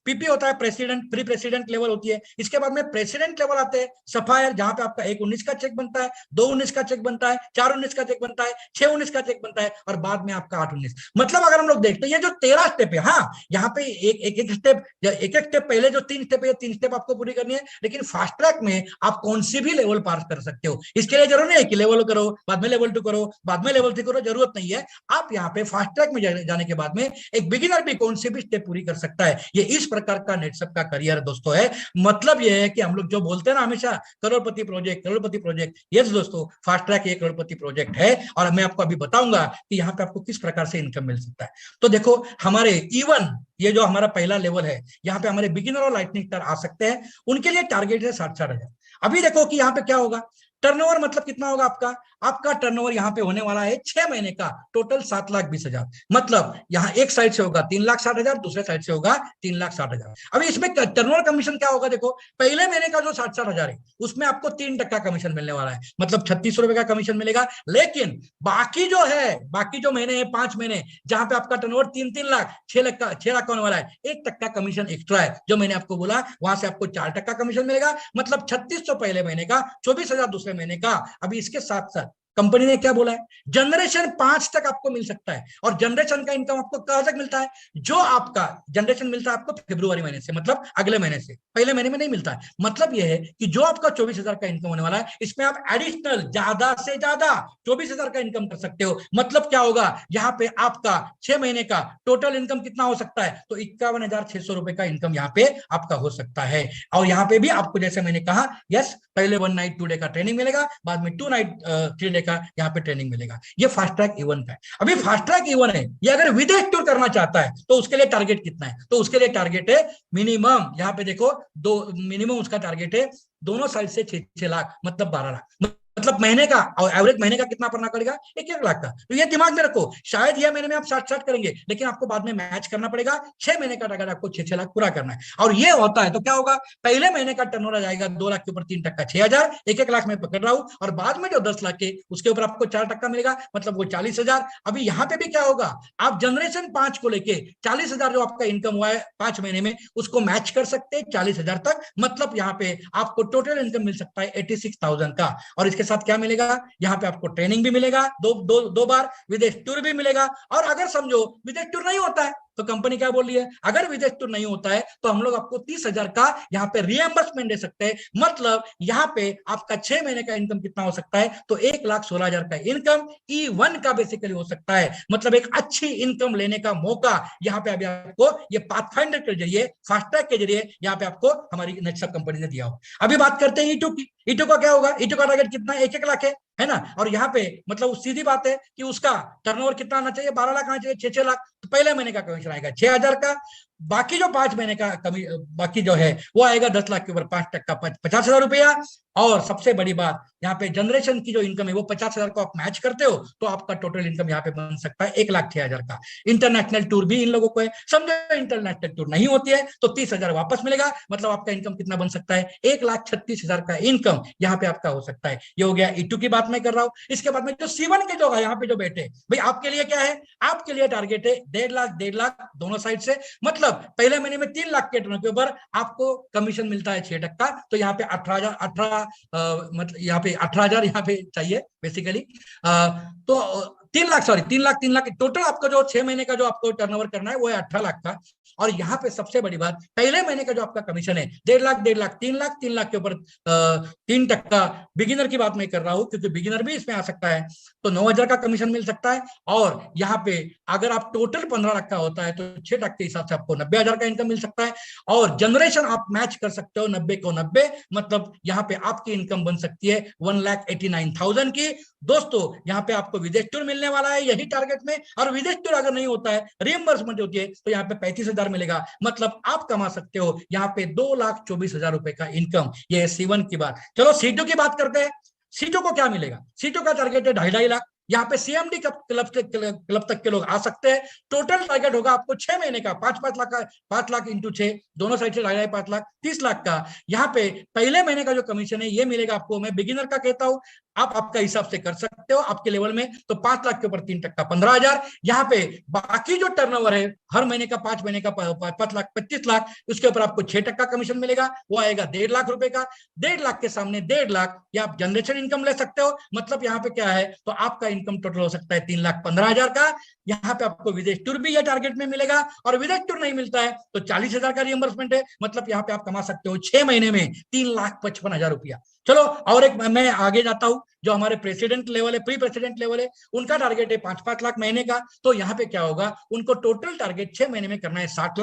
PP होता है, प्रेसिडेंट प्री प्रेसिडेंट लेवल होती है। इसके बाद में प्रेसिडेंट लेवल आते हैं सफायर, जहां पे आपका 1/19 का चेक बनता है, 2/19 का चेक बनता है, 4/19 का चेक बनता है, 6/19 का चेक बनता है, और बाद में आपका 8/19। मतलब अगर हम लोग देखते हैं ये जो 13 स्टेप है, हाँ यहाँ पे एक स्टेप, एक स्टेप पहले जो 3 स्टेप है, 3 स्टेप आपको पूरी करनी है। लेकिन फास्ट ट्रैक में आप कौन सी भी लेवल पास कर सकते हो, इसके लिए जरूरी नहीं है कि लेवल करो बाद में लेवल 2 करो बाद में लेवल 3 करो, जरूरत नहीं है। आप यहाँ पे फास्ट ट्रैक में जाने के बाद में एक बिगिनर भी कौन सी भी स्टेप पूरी कर सकता है। ये इस प्रकार का नेटसप का करियर दोस्तों है। मतलब ये है कि हम लोग जो बोलते हैं ना हमेशा करोड़पति प्रोजेक्ट, करोड़पति प्रोजेक्ट, ये दोस्तों फास्ट ट्रैक एक करोड़पति प्रोजेक्ट है। और मैं आपको अभी बताऊंगा कि यहाँ पे आपको किस प्रकार से इनकम मिल सकता है। तो देखो हमारे इवन ये जो हमारा पहला लेवल है, यहाँ पे हमारे बिगिनर और लाइटनिंग स्टार आ सकते हैं, उनके लिए टारगेट है 60-60 हजार। अभी देखो कि यहाँ पे क्या होगा, टर्नओवर मतलब कितना होगा आपका, आपका टर्नओवर यहाँ पे होने वाला है 6 महीने का टोटल 7,20,000। मतलब यहाँ एक साइड से होगा 3,60,000, दूसरे साइड से होगा 3,60,000। अभी इसमें टर्नओवर कमीशन क्या होगा, देखो पहले महीने का जो 60-60 हजार है उसमें आपको 3 टक्का कमीशन मिलने वाला है, मतलब 3600 रुपए का कमीशन मिलेगा। लेकिन बाकी जो है, बाकी जो महीने है 5 महीने, जहां पे आपका टर्नओवर 3-3 लाख 6 लाख का होने वाला है, 1 टक्का कमीशन एक्स्ट्रा है। जो मैंने आपको बोला वहां से आपको 4 टक्का कमीशन मिलेगा, मतलब 3600 पहले महीने का, 24,000 दूसरे महीने का। अभी इसके साथ साथ कंपनी ने क्या बोला है, जनरेशन 5 तक आपको मिल सकता है। और जनरेशन का इनकम आपको कहां तक मिलता है, जो आपका जनरेशन मिलता है आपको फरवरी महीने से, मतलब अगले महीने से, पहले महीने में नहीं मिलता है। मतलब यह है कि जो आपका 24,000 का इनकम होने वाला है, इसमें आप एडिशनल ज्यादा से ज्यादा 24,000 का इनकम कर सकते हो। मतलब क्या होगा, यहाँ पे आपका 6 महीने का टोटल इनकम कितना हो सकता है, तो 51,600 रुपए का इनकम यहाँ पे आपका हो सकता है। और यहाँ पे भी आपको जैसे मैंने कहा, यस पहले 1 नाइट 2 डे का ट्रेनिंग मिलेगा, बाद में 2 नाइट 3 डे का यहाँ पे ट्रेनिंग मिलेगा। ये फास्ट ट्रैक इवन का है। अभी फास्ट ट्रैक इवन है, ये अगर विदेश टूर करना चाहता है तो उसके लिए टारगेट कितना है, तो उसके लिए टारगेट है मिनिमम, यहाँ पे देखो दो मिनिमम उसका टारगेट है दोनों साइड से 6-6 लाख, मतलब 12 लाख। मतलब महीने का, और एवरेज महीने का कितना पड़ना पड़ेगा, 1-1 लाख का। तो ये दिमाग में रखो, शायद यह महीने में आप 60-60 करेंगे, लेकिन आपको बाद में मैच करना पड़ेगा। 6 महीने का टारगेट आपको 6-6 लाख पूरा करना है। और ये होता है तो क्या होगा, पहले महीने का टर्नओवर आ जाएगा 2 लाख के ऊपर 3 टक्का 6,000, 1-1 लाख में पकड़ रहा हूं। और बाद में जो 10 लाख के उसके ऊपर आपको 4 टक्का मिलेगा, मतलब वो 40,000। अभी यहाँ पे भी क्या होगा, आप जनरेशन 5 को लेके 40,000 जो आपका इनकम हुआ है 5 महीने में, उसको मैच कर सकते हैं 40,000 तक। मतलब यहाँ पे आपको टोटल इनकम मिल सकता है 86,000 का। और इसके साथ क्या मिलेगा, यहाँ पे आपको ट्रेनिंग भी मिलेगा, दो बार विदेश टूर भी मिलेगा। और अगर समझो विदेश टूर नहीं होता है तो कंपनी क्या बोल रही है, अगर विदेश टूर नहीं होता है तो हम लोग आपको 30,000 का यहाँ पे रिएम्बर्समेंट दे सकते हैं। मतलब यहाँ पे आपका 6 महीने का इनकम कितना हो सकता है, तो 1,16,000 का इनकम E1 का बेसिकली हो सकता है। मतलब एक अच्छी इनकम लेने का मौका यहाँ पे अभी आपको ये पाथफाइंडर के जरिए, फास्ट ट्रैक के जरिए यहाँ पे आपको हमारी नेटसप कंपनी ने दिया हो। अभी बात करते हैं E2 की। E2 का क्या होगा, E2 का टारगेट कितना है, 1-1 लाख है ना। और यहाँ पे मतलब सीधी बात है कि उसका टर्नओवर कितना आना चाहिए, 12 लाख आना चाहिए, 6-6 लाख। तो पहले महीने का कमीशन आएगा 6,000 का, बाकी जो 5 महीने का कमी बाकी जो है वो आएगा 10 लाख के ऊपर 5% 50,000 रुपया। और सबसे बड़ी बात यहाँ पे जनरेशन की जो इनकम है वो 50,000 को आप मैच करते हो तो आपका टोटल इनकम यहाँ पे बन सकता है 1,06,000 का। इंटरनेशनल टूर भी इन लोगों को है, समझो इंटरनेशनल टूर नहीं होती है तो 30,000 वापस मिलेगा, मतलब आपका इनकम कितना बन सकता है 1,36,000 का इनकम यहाँ पे आपका हो सकता है। ये हो गया E2 की बात मैं कर रहा हूँ। इसके बाद में जो C1 के जो है यहाँ पे जो बैठे भाई आपके लिए क्या है, आपके लिए टारगेट है 1.5 लाख दोनों साइड से, मतलब पहले महीने में 3 लाख के टर्न के ऊपर आपको कमीशन मिलता है 6%। तो यहाँ पे 18,000 मतलब यहाँ पे 18,000 यहाँ पे चाहिए बेसिकली। तो 3 लाख, सॉरी 3 लाख टोटल आपको जो 6 महीने का जो आपको टर्नओवर करना है वो है 18 लाख का। और यहाँ पे सबसे बड़ी बात, पहले महीने का जो आपका कमीशन है 1.5 लाख 3 लाख के ऊपर 3%। बिगिनर की बात मैं कर रहा हूँ क्योंकि बिगिनर भी इसमें आ सकता है, तो 9,000 का कमीशन मिल सकता है। और यहाँ पे अगर आप टोटल 15 लाख का होता है तो 6% के हिसाब से आपको 90,000 का इनकम मिल सकता है। और जनरेशन आप मैच कर सकते हो 90 को 90, मतलब यहाँ पे आपकी इनकम बन सकती है 1,89,000 की। दोस्तों यहाँ पे आपको विदेश टूर मिलने वाला है यही टारगेट में, और विदेश टूर अगर नहीं होता है, रियम्बर्समेंट होती है, तो यहाँ पे 35,000 मिलेगा, मतलब आप कमा सकते हो यहाँ पे 2,24,000 रुपए का इनकम। ये है C1 की बात। चलो C2 की बात करते हैं। C2 को क्या मिलेगा, C2 का टारगेट है 2.5 लाख। यहाँ पे CMD क्लब तक के लोग आ सकते हैं। टोटल टारगेट होगा आपको 6 महीने का 5-5 लाख का, 5 लाख इंटू 6 दोनों साइड से 2.5 5 लाख 30 लाख का। यहाँ पे पहले महीने का जो कमीशन है ये मिलेगा आपको, मैं बिगिनर का कहता हूँ, आप आपका हिसाब से कर सकते हो आपके लेवल में, तो 5 लाख के ऊपर 3% 15,000। यहाँ पे बाकी जो टर्नओवर है हर महीने का 5 महीने का 5 लाख 25 लाख, उसके ऊपर आपको 6% कमीशन मिलेगा, वो आएगा 1.5 लाख रुपए का। 1.5 लाख के सामने 1.5 लाख या आप जनरेशन इनकम ले सकते हो, मतलब यहाँ पे क्या है, तो आपका इनकम टोटल हो सकता है 3,15,000 का। यहाँ पे आपको विदेश टूर भी ये टारगेट में मिलेगा, और विदेश टूर नहीं मिलता है तो 40,000 का रियम्बर्समेंट है, मतलब यहाँ पे आप कमा सकते हो 6 महीने में 3,55,000 रुपया। चलो और एक मैं आगे जाता हूं, जो हमारे प्रेसिडेंट लेवल है, प्री प्रेसिडेंट लेवल है, उनका टारगेट है 5-5 लाख महीने का। तो यहाँ पे क्या होगा, उनको टोटल टारगेट 6 महीने में करना है 60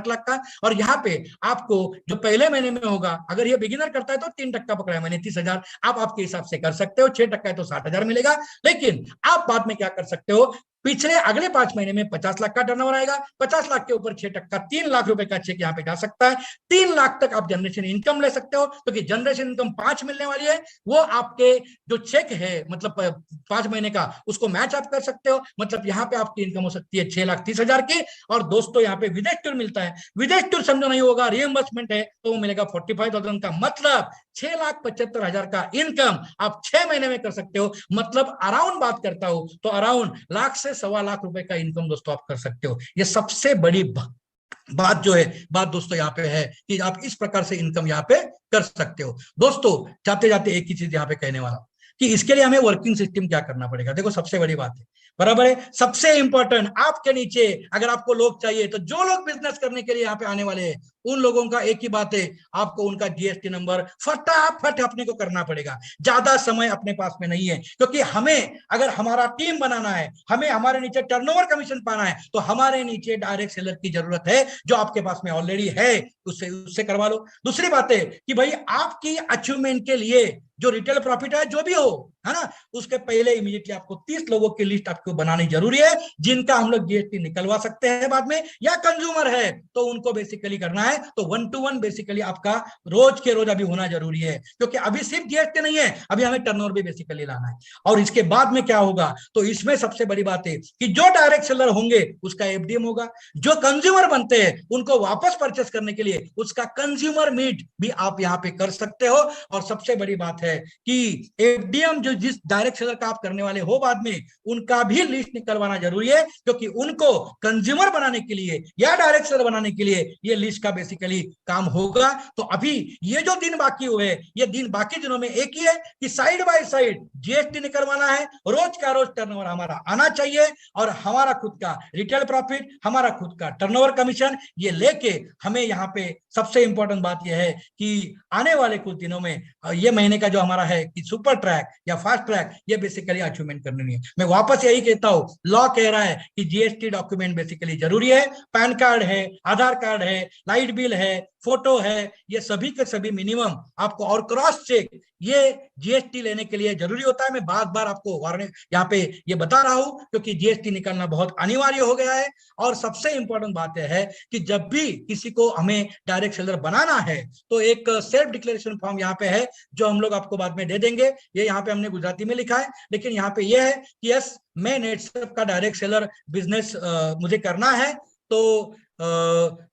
लाख का। और यहाँ पे आपको जो पहले महीने में होगा, अगर ये बिगिनर करता है तो 3% पकड़ा है मैंने 30,000, आप आपके हिसाब से कर सकते हो, 6% है तो 60,000 मिलेगा। लेकिन आप बाद में क्या कर सकते हो, पिछले अगले 5 महीने में 50 लाख का टर्नओवर आएगा, 50 लाख के ऊपर 6%, 3 लाख रुपए का चेक यहाँ पे जा सकता है। 3 लाख तक आप जनरेशन इनकम ले सकते हो, क्योंकि तो जनरेशन इनकम 5 मिलने वाली है, वो आपके जो चेक है मतलब 5 महीने का उसको मैच आप कर सकते हो, मतलब यहाँ पे आपकी इनकम हो सकती है 6,30,000 की। और दोस्तों यहाँ पे विदेश टूर मिलता है, विदेश टूर समझो नहीं होगा, रियम्बर्समेंट है तो वो मिलेगा 45,000 का, मतलब 6,75,000 का इनकम आप 6 महीने में कर सकते हो। मतलब अराउंड बात करता हूं तो अराउंड लाख से 1.25 लाख रुपए का इनकम दोस्तों आप कर सकते हो। ये सबसे बड़ी बात जो है, बात दोस्तों यहाँ पे है कि आप इस प्रकार से इनकम यहाँ पे कर सकते हो। दोस्तों जाते जाते एक ही चीज यहाँ पे कहने वाला कि इसके लिए हमें वर्किंग सिस्टम क्या करना पड़ेगा। देखो सबसे बड़ी बात है, बराबर है, सबसे इंपॉर्टेंट आपके नीचे अगर आपको लोग चाहिए, तो जो लोग बिजनेस करने के लिए यहाँ पे आने वाले हैं उन लोगों का एक ही बात है, आपको उनका GST नंबर फटाफट अपने को करना पड़ेगा। ज्यादा समय अपने पास में नहीं है, क्योंकि हमें अगर हमारा टीम बनाना है, हमें हमारे नीचे टर्नओवर कमीशन पाना है, तो हमारे नीचे डायरेक्ट सेलर की जरूरत है, जो आपके पास में ऑलरेडी है उससे उससे करवा लो। दूसरी बात है कि भाई आपकी अचीवमेंट के लिए जो रिटेल प्रॉफिट है जो भी हो, है ना, उसके पहले इमीडिएटली आपको 30 लोगों की लिस्ट आपको बनानी जरूरी है, जिनका हम लोग GST निकलवा सकते हैं बाद में, या कंज्यूमर है तो उनको बेसिकली करना है। तो 1 to 1 बेसिकली आपका रोज के रोज अभी होना जरूरी है, क्योंकि अभी सिर्फ GST नहीं है, अभी हमें टर्नओवर भी बेसिकली लाना है। और इसके बाद में क्या होगा, तो इसमें सबसे बड़ी बात है कि जो डायरेक्ट सेलर होंगे उसका FDM होगा, जो कंज्यूमर बनते हैं उनको वापस परचेस करने के लिए उसका कंज्यूमर मीट भी आप यहाँ पे कर सकते हो। और सबसे बड़ी बात है कि FDM जो जिस डायरेक्ट सेलर का आप करने वाले हो बाद में, उनका भी लिस्ट निकलवाना जरूरी है, क्योंकि उनको कंज्यूमर बनाने के लिए या डायरेक्ट सेलर बनाने के लिए ये लिस्ट का बेसिकली काम होगा। तो अभी ये जो दिन बाकी हुए, ये दिन बाकी दिनों में एक ही है कि साइड बाय साइड GST निकलवाना है, रोज का रोज टर्नओवर हमारा आना चाहिए, और हमारा खुद का रिटेल प्रॉफिट, हमारा खुद का टर्नओवर कमीशन, ये लेके हमें यहाँ पे सबसे इंपॉर्टेंट बात यह है कि आने वाले कुछ दिनों में ये महीने का जो हमारा है कि सुपर ट्रैक या फास्ट ट्रैक, ये बेसिकली अचीवमेंट करनी है। मैं वापस यही कहता हूं, लॉ कह रहा है कि GST डॉक्यूमेंट बेसिकली जरूरी है, पैन कार्ड है, आधार कार्ड है, लाइट बिल है, फोटो है, ये सभी के सभी मिनिमम आपको, और क्रॉस चेक, ये जीएसटी लेने के लिए जरूरी होता है। मैं बार बार आपको वार्निंग यहाँ पे ये बता रहा हूं क्योंकि जीएसटी निकालना बहुत अनिवार्य हो गया है। और सबसे इंपॉर्टेंट बात यह है कि जब भी किसी को हमें डायरेक्ट सेलर बनाना है तो एक सेल्फ डिक्लेरेशन फॉर्म यहाँ पे है जो हम लोग आपको बाद में दे देंगे। ये यहाँ पे हमने गुजराती में लिखा है, लेकिन यहाँ पे ये है कि यस, मैं नेटसर्फ का डायरेक्ट सेलर बिजनेस मुझे करना है। तो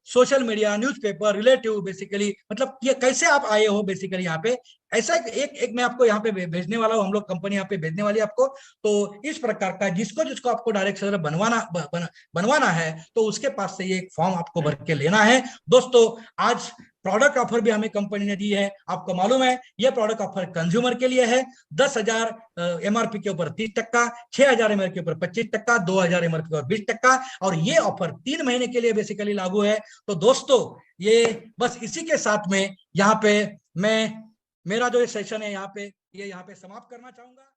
social media, newspaper, relative, basically मतलब ये कैसे आप आए हो बेसिकली यहाँ पे, ऐसा एक मैं आपको यहाँ पे भेजने वाला हूँ, हम लोग कंपनी यहाँ पे भेजने वाली है आपको। तो इस प्रकार का जिसको जिसको आपको डायरेक्ट सेलर बनवाना है तो उसके पास से ये एक फॉर्म आपको भर के लेना है। दोस्तों, आज प्रोडक्ट ऑफर भी हमें कंपनी ने दी है। आपको मालूम है ये प्रोडक्ट ऑफर कंज्यूमर के लिए है। 10,000 एमआरपी के ऊपर 30%, 6,000 एमआरपी के ऊपर 25%, 2,000 एमआरपी के ऊपर 20%, और ये ऑफर 3 महीने के लिए बेसिकली लागू है। तो दोस्तों, ये बस इसी के साथ में यहाँ पे मैं मेरा जो सेशन है यहाँ पे समाप्त करना चाहूंगा।